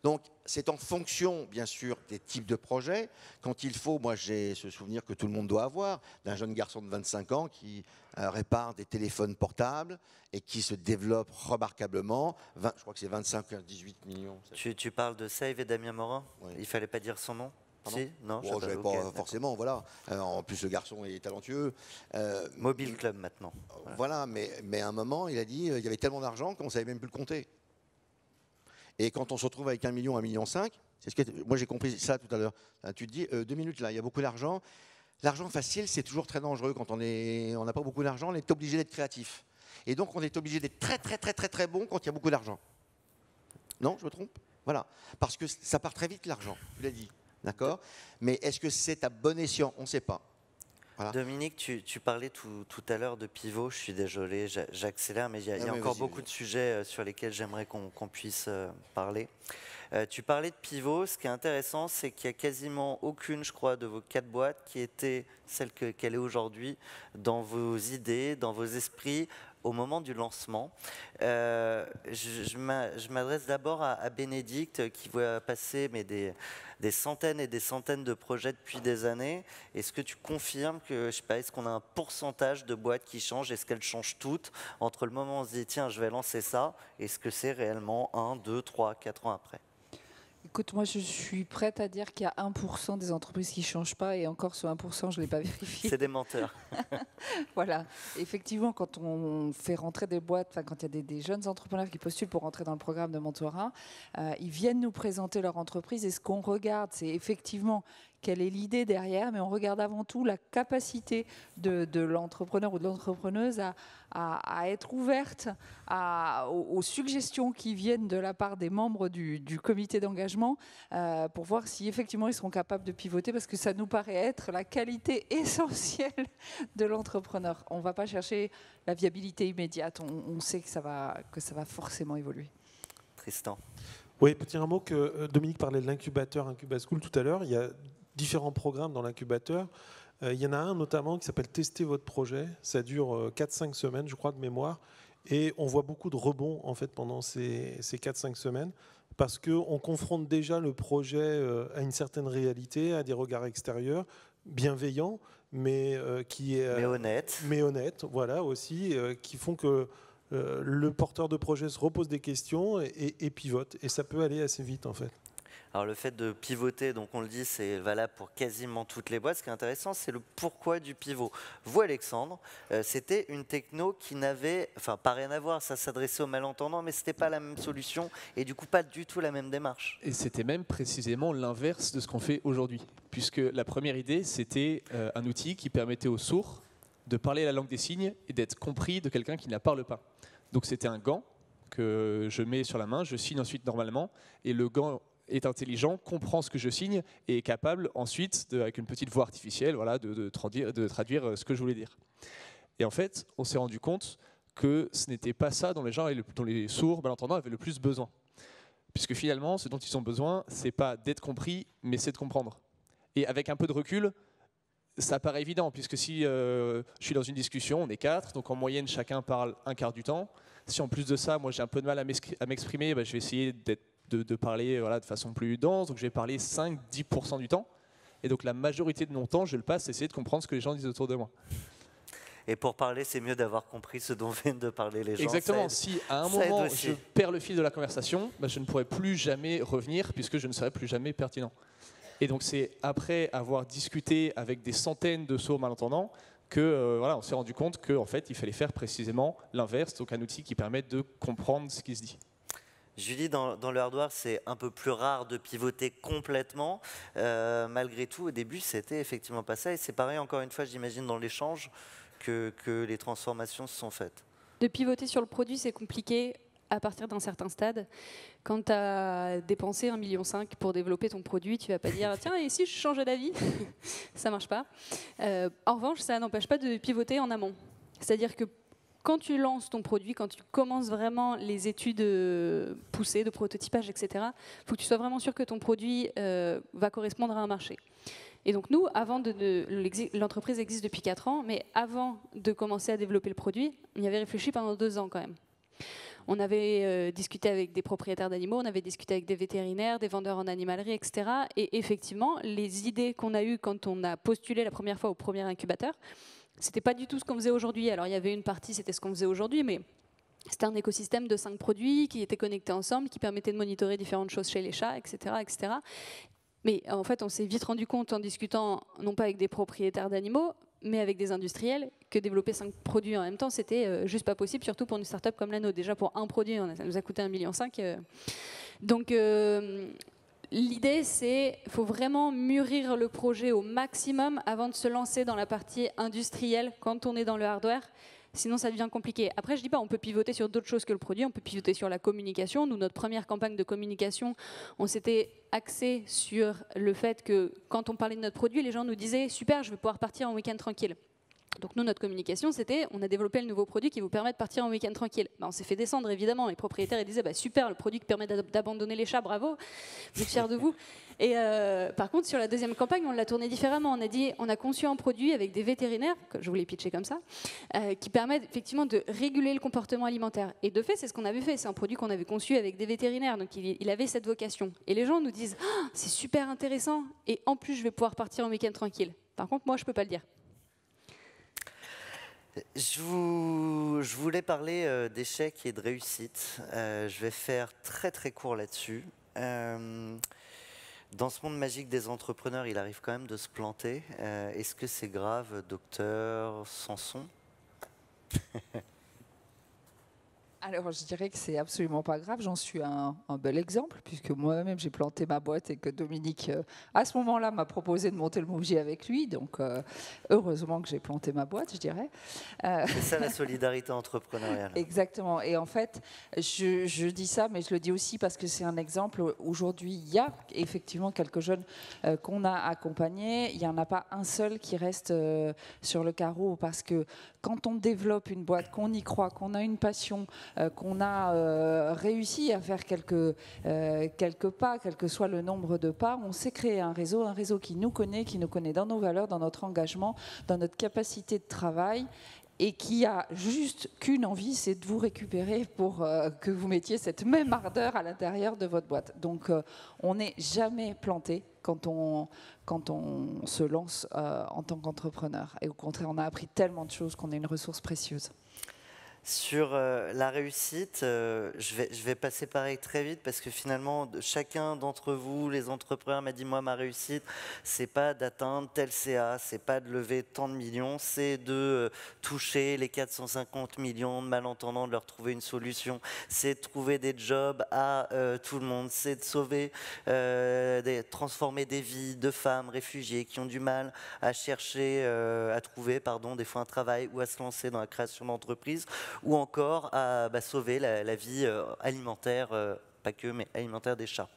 Donc, c'est en fonction, bien sûr, des types de projets. Quand il faut, moi j'ai ce souvenir que tout le monde doit avoir, d'un jeune garçon de 25 ans qui répare des téléphones portables et qui se développe remarquablement. Je crois que c'est 25 à 18 millions. Tu parles de Save et Damien Morin? Oui. Il fallait pas dire son nom? Si? Non, bon, pas forcément, voilà. En plus, le garçon est talentueux. Mobile Club maintenant. Voilà, mais à un moment, il a dit il y avait tellement d'argent qu'on ne savait même plus le compter. Et quand on se retrouve avec 1 million, 1,5 million, moi j'ai compris ça tout à l'heure. Tu te dis 2 minutes là, il y a beaucoup d'argent. L'argent facile, c'est toujours très dangereux. Quand on n'a pas beaucoup d'argent, on est obligé d'être créatif. Et donc on est obligé d'être très bon quand il y a beaucoup d'argent. Non, je me trompe? Voilà. Parce que ça part très vite l'argent, tu l'as dit. D'accord? Mais est-ce que c'est à bon escient? On ne sait pas. Voilà. Dominique, tu parlais tout à l'heure de pivot. Je suis désolé, j'accélère, mais il y a encore beaucoup de sujets sur lesquels j'aimerais qu'on puisse parler. Tu parlais de pivot. Ce qui est intéressant, c'est qu'il n'y a quasiment aucune, je crois, de vos 4 boîtes qui était celle qu'elle est aujourd'hui dans vos idées, dans vos esprits, au moment du lancement. Je m'adresse d'abord à Bénédicte, qui voit passer des centaines et des centaines de projets depuis des années. Est-ce que tu confirmes que, je sais pas, est-ce qu'on a un pourcentage de boîtes qui changent? Est-ce qu'elles changent toutes entre le moment où on se dit, tiens, je vais lancer ça, est-ce que c'est réellement 1, 2, 3, 4 ans après? Écoute, moi je suis prête à dire qu'il y a 1% des entreprises qui ne changent pas, et encore ce 1%, je ne l'ai pas vérifié. C'est des menteurs. Voilà. Effectivement, quand on fait rentrer des boîtes, quand il y a des jeunes entrepreneurs qui postulent pour rentrer dans le programme de mentorat, ils viennent nous présenter leur entreprise, et ce qu'on regarde, c'est effectivement quelle est l'idée derrière, mais on regarde avant tout la capacité de l'entrepreneur ou de l'entrepreneuse à être ouverte aux suggestions qui viennent de la part des membres du comité d'engagement, pour voir si effectivement ils seront capables de pivoter, parce que ça nous paraît être la qualité essentielle de l'entrepreneur. On ne va pas chercher la viabilité immédiate, on sait que ça va forcément évoluer. Tristan. Oui, petit un mot que Dominique parlait de l'incubateur Incubaschool tout à l'heure. Il y a différents programmes dans l'incubateur. Il y en a un notamment qui s'appelle Tester votre projet. Ça dure 4-5 semaines, je crois, de mémoire. Et on voit beaucoup de rebonds en fait, pendant ces 4-5 semaines, parce qu'on confronte déjà le projet à une certaine réalité, à des regards extérieurs, bienveillants, mais mais honnêtes, voilà, aussi, qui font que le porteur de projet se repose des questions et pivote. Et ça peut aller assez vite, en fait. Alors le fait de pivoter, donc on le dit, c'est valable pour quasiment toutes les boîtes. Ce qui est intéressant, c'est le pourquoi du pivot. Vous, Alexandre, c'était une techno qui n'avait, enfin pas rien à voir, ça s'adressait aux malentendants, mais c'était pas la même solution et du coup pas du tout la même démarche. Et c'était même précisément l'inverse de ce qu'on fait aujourd'hui, puisque la première idée, c'était un outil qui permettait aux sourds de parler la langue des signes et d'être compris de quelqu'un qui ne la parle pas. Donc c'était un gant que je mets sur la main, je signe ensuite normalement, et le gant est intelligent, comprend ce que je signe et est capable ensuite, avec une petite voix artificielle, voilà, de traduire ce que je voulais dire. Et en fait, on s'est rendu compte que ce n'était pas ça dont les sourds malentendants avaient le plus besoin. Puisque finalement, ce dont ils ont besoin, ce n'est pas d'être compris, mais c'est de comprendre. Et avec un peu de recul, ça paraît évident, puisque si je suis dans une discussion, on est 4, donc en moyenne, chacun parle un quart du temps. Si en plus de ça, moi j'ai un peu de mal à m'exprimer, je vais essayer de parler de façon plus dense, donc je vais parler 5-10% du temps. Et donc la majorité de mon temps, je le passe à essayer de comprendre ce que les gens disent autour de moi. Et pour parler, c'est mieux d'avoir compris ce dont viennent de parler les gens. Exactement. Si à un moment je perds le fil de la conversation, je ne pourrai plus jamais revenir puisque je ne serai plus jamais pertinent. Et donc c'est après avoir discuté avec des centaines de sourds malentendants que voilà, on s'est rendu compte qu'en fait il fallait faire précisément l'inverse, donc un outil qui permet de comprendre ce qui se dit. Julie, dans le hardware, c'est un peu plus rare de pivoter complètement. Malgré tout, au début, c'était effectivement pas ça. Et c'est pareil, encore une fois, j'imagine, dans l'échange que les transformations se sont faites. De pivoter sur le produit, c'est compliqué à partir d'un certain stade. Quand tu as dépensé 1,5 million pour développer ton produit, tu vas pas dire « Tiens, et si je changeais d'avis ?» Ça marche pas. En revanche, ça n'empêche pas de pivoter en amont. C'est-à-dire que quand tu lances ton produit, quand tu commences vraiment les études poussées de prototypage, etc., il faut que tu sois vraiment sûr que ton produit va correspondre à un marché. Et donc nous, l'entreprise existe depuis 4 ans, mais avant de commencer à développer le produit, on y avait réfléchi pendant 2 ans quand même. On avait discuté avec des propriétaires d'animaux, on avait discuté avec des vétérinaires, des vendeurs en animalerie, etc. Et effectivement, les idées qu'on a eues quand on a postulé la première fois au premier incubateur, c'était pas du tout ce qu'on faisait aujourd'hui. Alors il y avait une partie, c'était ce qu'on faisait aujourd'hui, mais c'était un écosystème de 5 produits qui étaient connectés ensemble, qui permettaient de monitorer différentes choses chez les chats, etc., etc. Mais en fait, on s'est vite rendu compte en discutant, non pas avec des propriétaires d'animaux, mais avec des industriels, que développer 5 produits en même temps, c'était juste pas possible, surtout pour une start-up comme la nôtre. Déjà pour un produit, ça nous a coûté 1,5 million. Donc l'idée, c'est qu'il faut vraiment mûrir le projet au maximum avant de se lancer dans la partie industrielle quand on est dans le hardware. Sinon, ça devient compliqué. Après, je dis pas, on peut pivoter sur d'autres choses que le produit, on peut pivoter sur la communication. Nous, notre première campagne de communication, on s'était axé sur le fait que quand on parlait de notre produit, les gens nous disaient « Super, je vais pouvoir partir en week-end tranquille ». Donc nous, notre communication, c'était on a développé le nouveau produit qui vous permet de partir en week-end tranquille. On s'est fait descendre, évidemment. Les propriétaires ils disaient super, le produit qui permet d'abandonner les chats, bravo, vous êtes fiers de vous. Et par contre, sur la deuxième campagne, on l'a tourné différemment. On a conçu un produit avec des vétérinaires, que je voulais pitcher comme ça, qui permettent effectivement de réguler le comportement alimentaire. Et de fait, c'est ce qu'on avait fait. C'est un produit qu'on avait conçu avec des vétérinaires, donc il avait cette vocation. Et les gens nous disent c'est super intéressant, et en plus, je vais pouvoir partir en week-end tranquille. Par contre, moi, je peux pas le dire. Je voulais parler d'échecs et de réussite. Je vais faire très très court là-dessus. Dans ce monde magique des entrepreneurs, il arrive quand même de se planter. Est-ce que c'est grave, docteur Sanson? Alors, je dirais que c'est absolument pas grave. J'en suis un bel exemple, puisque moi-même, j'ai planté ma boîte et que Dominique, à ce moment-là, m'a proposé de monter le Mouv'J avec lui. Donc, heureusement que j'ai planté ma boîte, je dirais. C'est ça la solidarité entrepreneuriale. Exactement. Et en fait, je dis ça, mais je le dis aussi parce que c'est un exemple. Aujourd'hui, il y a effectivement quelques jeunes qu'on a accompagnés. Il n'y en a pas un seul qui reste sur le carreau, parce que quand on développe une boîte, qu'on y croit, qu'on a une passion, qu'on a réussi à faire quelques pas, quel que soit le nombre de pas, on s'est créé un réseau qui nous connaît dans nos valeurs, dans notre engagement, dans notre capacité de travail, et qui a juste qu'une envie, c'est de vous récupérer pour que vous mettiez cette même ardeur à l'intérieur de votre boîte. Donc on n'est jamais planté quand on se lance en tant qu'entrepreneur. Et au contraire, on a appris tellement de choses qu'on est une ressource précieuse. Sur la réussite, je vais passer pareil très vite, parce que finalement, chacun d'entre vous, les entrepreneurs, m'a dit moi, ma réussite, c'est pas d'atteindre tel CA, c'est pas de lever tant de millions, c'est de toucher les 450 millions de malentendants, de leur trouver une solution, c'est de trouver des jobs à tout le monde, c'est de sauver, transformer des vies de femmes réfugiées qui ont du mal à chercher, à trouver, des fois un travail, ou à se lancer dans la création d'entreprises, ou encore à sauver la vie alimentaire, pas que, mais alimentaire des chats.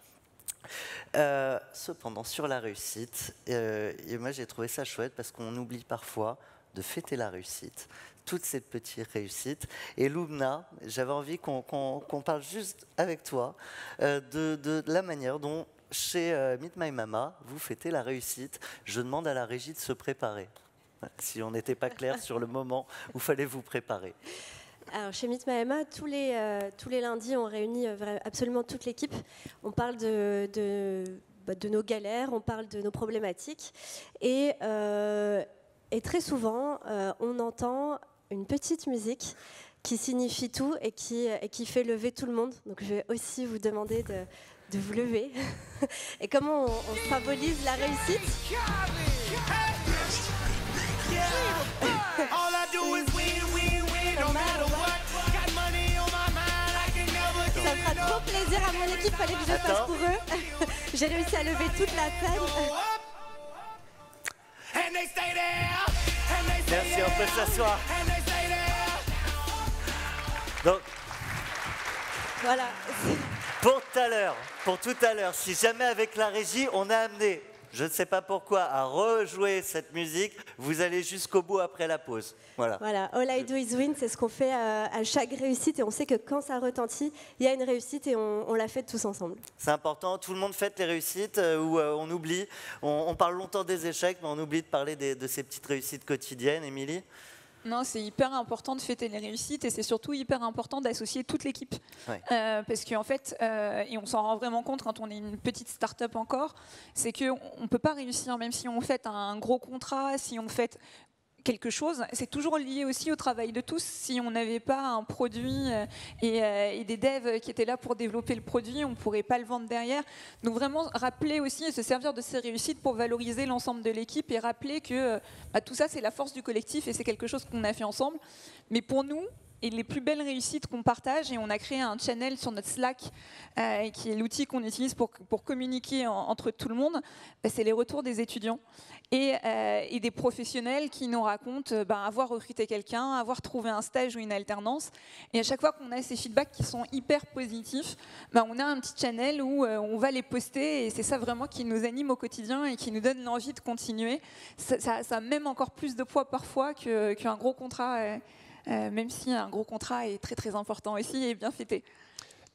Cependant, sur la réussite, et moi j'ai trouvé ça chouette, parce qu'on oublie parfois de fêter la réussite, toutes ces petites réussites. Et Lubna, j'avais envie qu'on parle juste avec toi de la manière dont, chez Meet My Mama, vous fêtez la réussite. Je demande à la régie de se préparer, si on n'était pas clair sur le moment où il fallait vous préparer. Alors, chez Meet My Mama, tous les lundis, on réunit absolument toute l'équipe. On parle de nos galères, on parle de nos problématiques. Et Et très souvent, on entend une petite musique qui signifie tout et qui fait lever tout le monde. Donc je vais aussi vous demander de vous lever. Et comment on symbolise la réussite? Ça me fera trop plaisir à mon équipe, fallait que je le fasse pour eux. J'ai réussi à lever toute la scène. Merci, on peut s'asseoir. Donc, Voilà. pour tout à l'heure, si jamais avec la régie, on a amené, je ne sais pas pourquoi, à rejouer cette musique, vous allez jusqu'au bout après la pause. Voilà. Voilà, All I Do Is Win, c'est ce qu'on fait à chaque réussite et on sait que quand ça retentit, il y a une réussite et on la fête tous ensemble. C'est important, tout le monde fête les réussites où on oublie, on parle longtemps des échecs, mais on oublie de parler de ces petites réussites quotidiennes. Émilie ? Non, c'est hyper important de fêter les réussites et c'est surtout hyper important d'associer toute l'équipe. Ouais. Parce qu'en fait, et on s'en rend vraiment compte quand on est une petite start-up encore, c'est qu'on ne peut pas réussir, même si on fait un gros contrat, si on fait quelque chose, c'est toujours lié aussi au travail de tous. Si on n'avait pas un produit et des devs qui étaient là pour développer le produit, on ne pourrait pas le vendre derrière. Donc vraiment rappeler aussi et se servir de ces réussites pour valoriser l'ensemble de l'équipe et rappeler que tout ça c'est la force du collectif et c'est quelque chose qu'on a fait ensemble. Mais pour nous, et les plus belles réussites qu'on partage, et on a créé un channel sur notre Slack, qui est l'outil qu'on utilise pour communiquer entre tout le monde, c'est les retours des étudiants et des professionnels qui nous racontent avoir recruté quelqu'un, avoir trouvé un stage ou une alternance. Et à chaque fois qu'on a ces feedbacks qui sont hyper positifs, on a un petit channel où on va les poster, et c'est ça vraiment qui nous anime au quotidien et qui nous donne l'envie de continuer. Ça a même encore plus de poids parfois qu'un gros contrat. Même si un gros contrat est très très important aussi et bien fêté.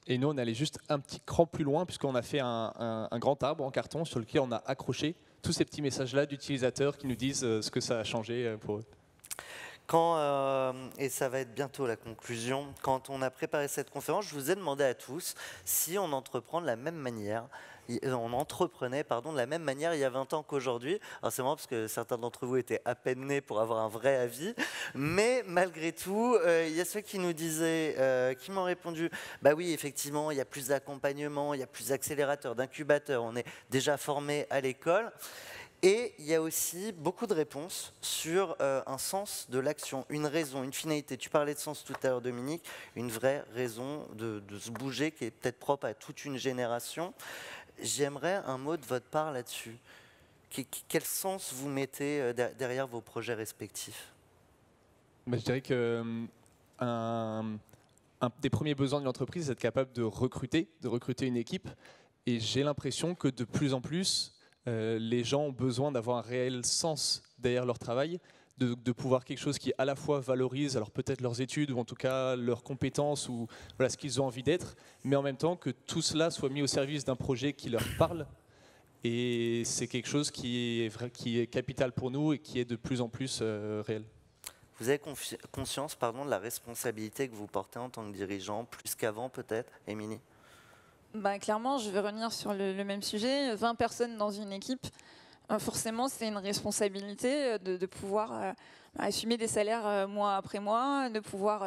Et nous, on allait juste un petit cran plus loin, puisqu'on a fait un grand arbre en carton sur lequel on a accroché tous ces petits messages-là d'utilisateurs qui nous disent ce que ça a changé pour eux. Et ça va être bientôt la conclusion, quand on a préparé cette conférence, je vous ai demandé à tous si on entreprenait de la même manière il y a 20 ans qu'aujourd'hui. Alors c'est marrant parce que certains d'entre vous étaient à peine nés pour avoir un vrai avis, mais malgré tout, il y a ceux qui nous disaient, qui m'ont répondu, bah oui, effectivement, il y a plus d'accompagnement, il y a plus d'accélérateurs, d'incubateurs, on est déjà formé à l'école. Et il y a aussi beaucoup de réponses sur un sens de l'action, une raison, une finalité. Tu parlais de sens tout à l'heure, Dominique, une vraie raison de se bouger qui est peut-être propre à toute une génération. J'aimerais un mot de votre part là-dessus. Quel sens vous mettez derrière vos projets respectifs ? Je dirais que un des premiers besoins d'une entreprise, c'est d'être capable de recruter une équipe. Et j'ai l'impression que de plus en plus, les gens ont besoin d'avoir un réel sens derrière leur travail, de pouvoir quelque chose qui à la fois valorise alors peut-être leurs études ou en tout cas leurs compétences ou voilà, ce qu'ils ont envie d'être, mais en même temps que tout cela soit mis au service d'un projet qui leur parle. Et c'est quelque chose qui est capital pour nous et qui est de plus en plus réel. Vous avez conscience de la responsabilité que vous portez en tant que dirigeant, plus qu'avant peut-être, Émilie ? Clairement, je vais revenir sur le même sujet. 20 personnes dans une équipe, forcément, c'est une responsabilité de pouvoir assumer des salaires mois après mois, de pouvoir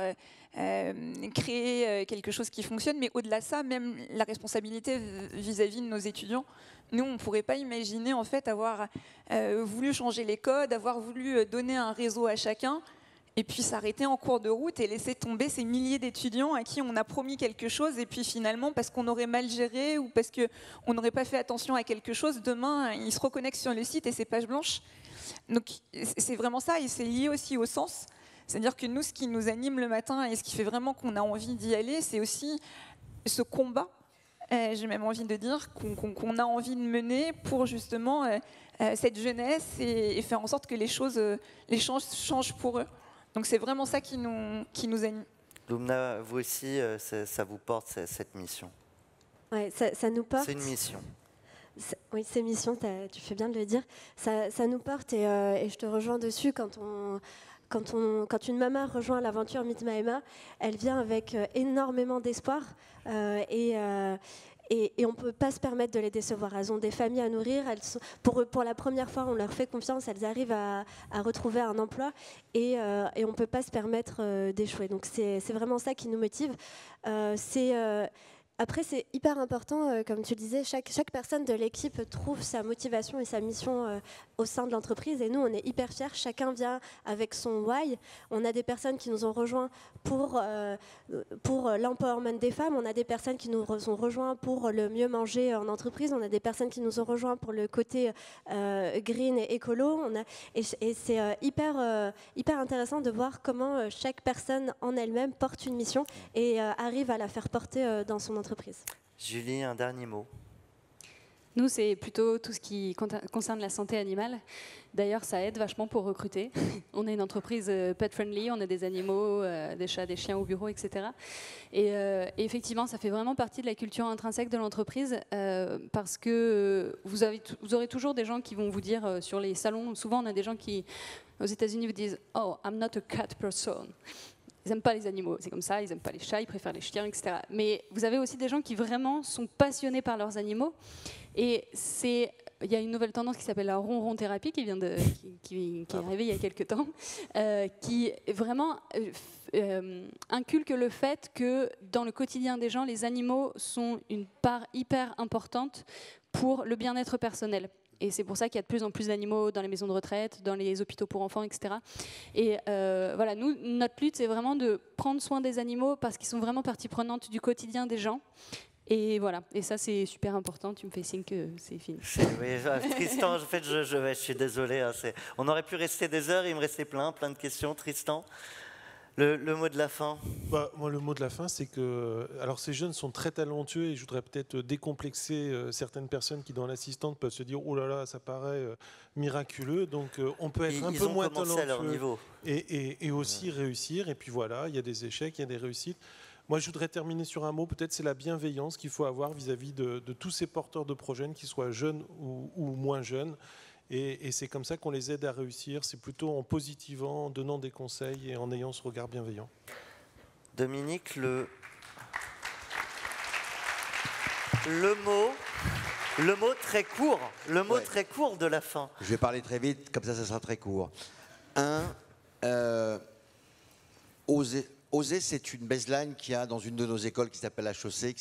créer quelque chose qui fonctionne. Mais au-delà de ça, même la responsabilité vis-à-vis de nos étudiants. Nous, on ne pourrait pas imaginer en fait avoir voulu changer les codes, avoir voulu donner un réseau à chacun, et puis s'arrêter en cours de route et laisser tomber ces milliers d'étudiants à qui on a promis quelque chose, et puis finalement, parce qu'on aurait mal géré ou parce qu'on n'aurait pas fait attention à quelque chose, demain, ils se reconnectent sur le site et c'est page blanche. Donc c'est vraiment ça, et c'est lié aussi au sens. C'est-à-dire que nous, ce qui nous anime le matin et ce qui fait vraiment qu'on a envie d'y aller, c'est aussi ce combat, j'ai même envie de dire, qu'on a envie de mener pour justement cette jeunesse et faire en sorte que les choses changent pour eux. Donc c'est vraiment ça qui nous anime. Lumna, vous aussi, ça vous porte cette mission ? Ouais, ça nous porte. C'est une mission. Oui, c'est une mission, tu fais bien de le dire. Ça nous porte et je te rejoins dessus. Quand une maman rejoint l'aventure Meet My Emma, elle vient avec énormément d'espoir et Et on ne peut pas se permettre de les décevoir. Elles ont des familles à nourrir. Pour la première fois, on leur fait confiance. Elles arrivent à retrouver un emploi et on ne peut pas se permettre d'échouer. Donc c'est vraiment ça qui nous motive. Après, c'est hyper important, comme tu le disais, chaque personne de l'équipe trouve sa motivation et sa mission au sein de l'entreprise. Et nous, on est hyper fiers. Chacun vient avec son why. On a des personnes qui nous ont rejoints pour l'empowerment des femmes. On a des personnes qui nous ont rejoints pour le mieux manger en entreprise. On a des personnes qui nous ont rejoints pour le côté green et écolo. Et c'est hyper intéressant de voir comment chaque personne en elle-même porte une mission et arrive à la faire porter dans son entreprise. Julie, un dernier mot. Nous, c'est plutôt tout ce qui concerne la santé animale. D'ailleurs, ça aide vachement pour recruter. On est une entreprise pet-friendly, on a des animaux, des chats, des chiens au bureau, etc. Et effectivement, ça fait vraiment partie de la culture intrinsèque de l'entreprise parce que vous aurez toujours des gens qui vont vous dire sur les salons, souvent on a des gens qui, aux États-Unis, vous disent « Oh, I'm not a cat person ». Ils n'aiment pas les animaux, c'est comme ça, ils n'aiment pas les chats, ils préfèrent les chiens, etc. Mais vous avez aussi des gens qui vraiment sont passionnés par leurs animaux. Et il y a une nouvelle tendance qui s'appelle la ronron-thérapie qui est arrivée il y a quelques temps, qui vraiment inculque le fait que dans le quotidien des gens, les animaux sont une part hyper importante pour le bien-être personnel. Et c'est pour ça qu'il y a de plus en plus d'animaux dans les maisons de retraite, dans les hôpitaux pour enfants, etc. Et voilà, nous, notre lutte, c'est vraiment de prendre soin des animaux parce qu'ils sont vraiment partie prenante du quotidien des gens. Et voilà, et ça, c'est super important. Tu me fais signe que c'est fini. Oui, Tristan, en fait, je suis désolé. Hein, on aurait pu rester des heures, il me restait plein de questions. Tristan, le mot de la fin. Moi, le mot de la fin, c'est que alors ces jeunes sont très talentueux et je voudrais peut-être décomplexer certaines personnes qui, dans l'assistante, peuvent se dire « Oh là là, ça paraît miraculeux ». Donc, on peut être un peu moins talentueux et aussi réussir. Et puis voilà, il y a des échecs, il y a des réussites. Moi, je voudrais terminer sur un mot, peut-être c'est la bienveillance qu'il faut avoir vis-à-vis de tous ces porteurs de projets, qu'ils soient jeunes ou moins jeunes. Et c'est comme ça qu'on les aide à réussir. C'est plutôt en positivant, en donnant des conseils et en ayant ce regard bienveillant. Dominique, le mot très court, très court de la fin. Je vais parler très vite, comme ça sera très court. Oser, c'est une baseline qu'il y a dans une de nos écoles qui s'appelle HEC,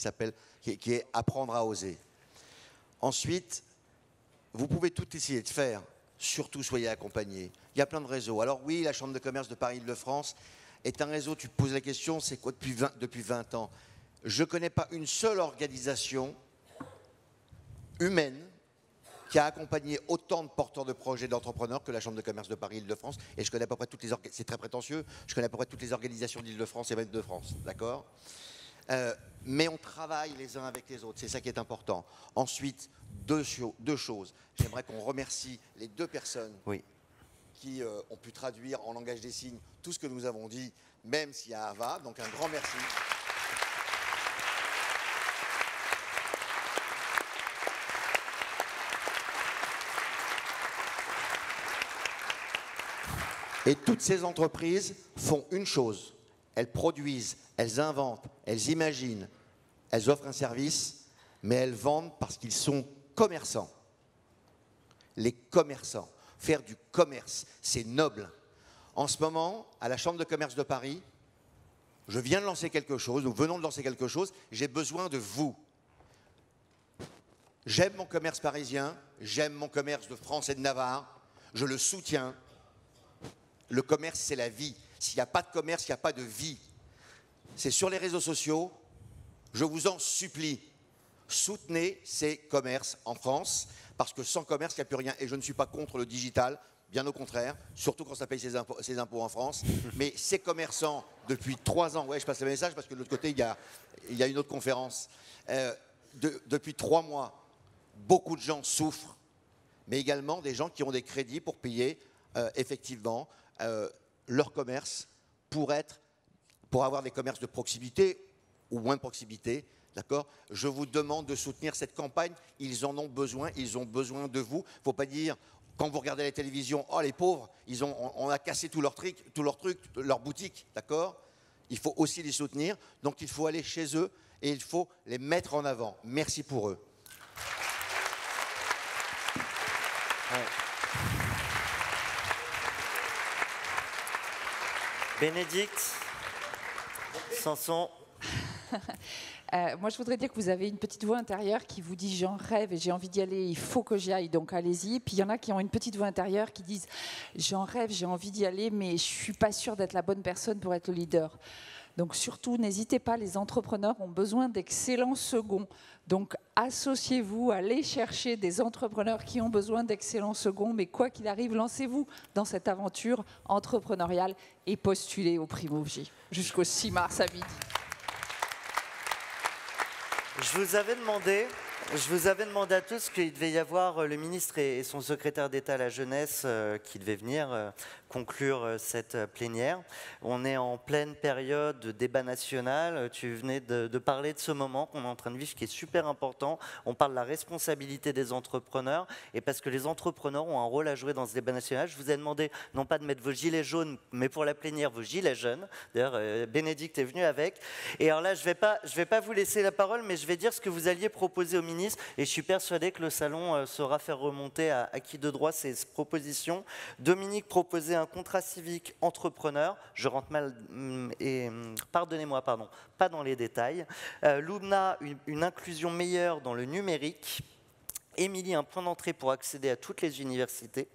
qui est apprendre à oser. Ensuite, vous pouvez tout essayer de faire, surtout soyez accompagnés. Il y a plein de réseaux. Alors oui, la Chambre de commerce de Paris-Île-de-France est un réseau, tu te poses la question, c'est quoi depuis 20 ans? Je ne connais pas une seule organisation humaine qui a accompagné autant de porteurs de projets, d'entrepreneurs que la Chambre de commerce de Paris-Île-de-France. Et je connais à peu près toutes les c'est très prétentieux, je connais à peu près toutes les organisations d'Île-de-France et même de France, d'accord? Mais on travaille les uns avec les autres, c'est ça qui est important. Ensuite, deux choses. J'aimerais qu'on remercie les deux personnes qui ont pu traduire en langage des signes tout ce que nous avons dit, même s'il y a Ava. Donc un grand merci. Et toutes ces entreprises font une chose. Elles produisent, elles inventent, elles imaginent, elles offrent un service, mais elles vendent parce qu'ils sont commerçants. Les commerçants. Faire du commerce, c'est noble. En ce moment, à la Chambre de commerce de Paris, je viens de lancer quelque chose, nous venons de lancer quelque chose, j'ai besoin de vous. J'aime mon commerce parisien, j'aime mon commerce de France et de Navarre, je le soutiens. Le commerce, c'est la vie. S'il n'y a pas de commerce, il n'y a pas de vie. C'est sur les réseaux sociaux, je vous en supplie, soutenez ces commerces en France, parce que sans commerce, il n'y a plus rien. Et je ne suis pas contre le digital, bien au contraire, surtout quand ça paye ses impôts en France. Mais ces commerçants, depuis 3 ans, ouais, je passe le message, parce que de l'autre côté, il y a une autre conférence. Depuis 3 mois, beaucoup de gens souffrent, mais également des gens qui ont des crédits pour payer effectivement leur commerce pour avoir des commerces de proximité ou moins de proximité, d'accord? Je vous demande de soutenir cette campagne, ils en ont besoin, ils ont besoin de vous. Il ne faut pas dire, quand vous regardez la télévision, oh les pauvres, on a cassé tous leurs trucs, leurs boutiques, d'accord? Il faut aussi les soutenir, donc il faut aller chez eux et il faut les mettre en avant. Merci pour eux. Ouais. Bénédicte, Sanson. Moi, je voudrais dire que vous avez une petite voix intérieure qui vous dit « j'en rêve et j'ai envie d'y aller, il faut que j'y aille, donc allez-y ». Puis il y en a qui ont une petite voix intérieure qui disent « j'en rêve, j'ai envie d'y aller, mais je ne suis pas sûre d'être la bonne personne pour être le leader ». Donc surtout, n'hésitez pas, les entrepreneurs ont besoin d'excellents seconds. Donc associez-vous, allez chercher des entrepreneurs qui ont besoin d'excellents seconds, mais quoi qu'il arrive, lancez-vous dans cette aventure entrepreneuriale et postulez au prix Mouv'J jusqu'au 6 mars à midi. Je vous avais demandé à tous qu'il devait y avoir le ministre et son secrétaire d'État à la jeunesse qui devaient venir conclure cette plénière. On est en pleine période de débat national. Tu venais de parler de ce moment qu'on est en train de vivre qui est super important. On parle de la responsabilité des entrepreneurs et parce que les entrepreneurs ont un rôle à jouer dans ce débat national, je vous ai demandé non pas de mettre vos gilets jaunes, mais pour la plénière, vos gilets jaunes. D'ailleurs, Bénédicte est venue avec. Et alors là, je vais pas vous laisser la parole, mais je vais dire ce que vous alliez proposer au ministre et je suis persuadé que le salon saura faire remonter à qui de droit ces propositions. Dominique proposait un contrat civique entrepreneur. Je rentre mal et pardonnez-moi, pas dans les détails. Loubna, une inclusion meilleure dans le numérique. Émilie, un point d'entrée pour accéder à toutes les universités.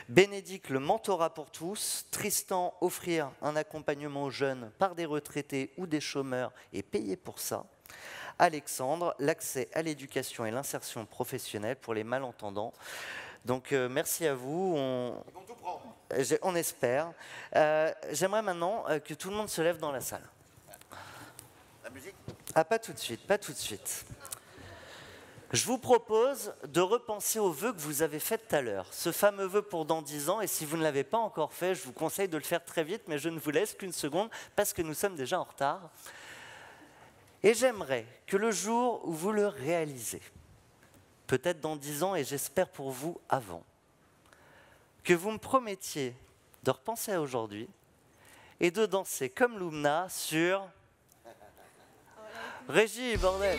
Bénédicte, le mentorat pour tous. Tristan, offrir un accompagnement aux jeunes par des retraités ou des chômeurs et payer pour ça. Alexandre, l'accès à l'éducation et l'insertion professionnelle pour les malentendants. Donc merci à vous, on espère. J'aimerais maintenant que tout le monde se lève dans la salle. La musique ? Ah, pas tout de suite, pas tout de suite. Je vous propose de repenser au vœu que vous avez fait tout à l'heure, ce fameux vœu pour dans 10 ans, et si vous ne l'avez pas encore fait, je vous conseille de le faire très vite, mais je ne vous laisse qu'une seconde parce que nous sommes déjà en retard. Et j'aimerais que le jour où vous le réalisez, peut-être dans 10 ans et j'espère pour vous avant, que vous me promettiez de repenser à aujourd'hui et de danser comme Loubna sur... Régie, bordel!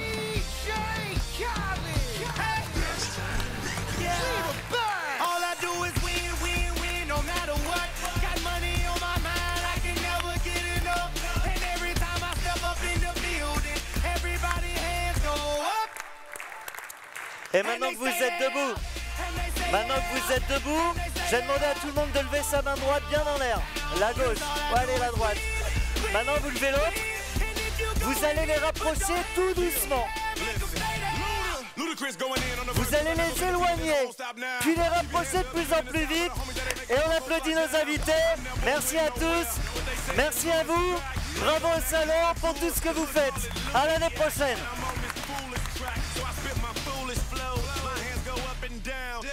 Et maintenant que vous êtes debout, je vais demander à tout le monde de lever sa main droite bien en l'air. La gauche, ou allez la droite. Maintenant vous levez l'autre. Vous allez les rapprocher tout doucement. Vous allez les éloigner, puis les rapprocher de plus en plus vite. Et on applaudit nos invités. Merci à tous. Merci à vous. Bravo au salon pour tout ce que vous faites. À l'année prochaine.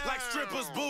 Like strippers, boo.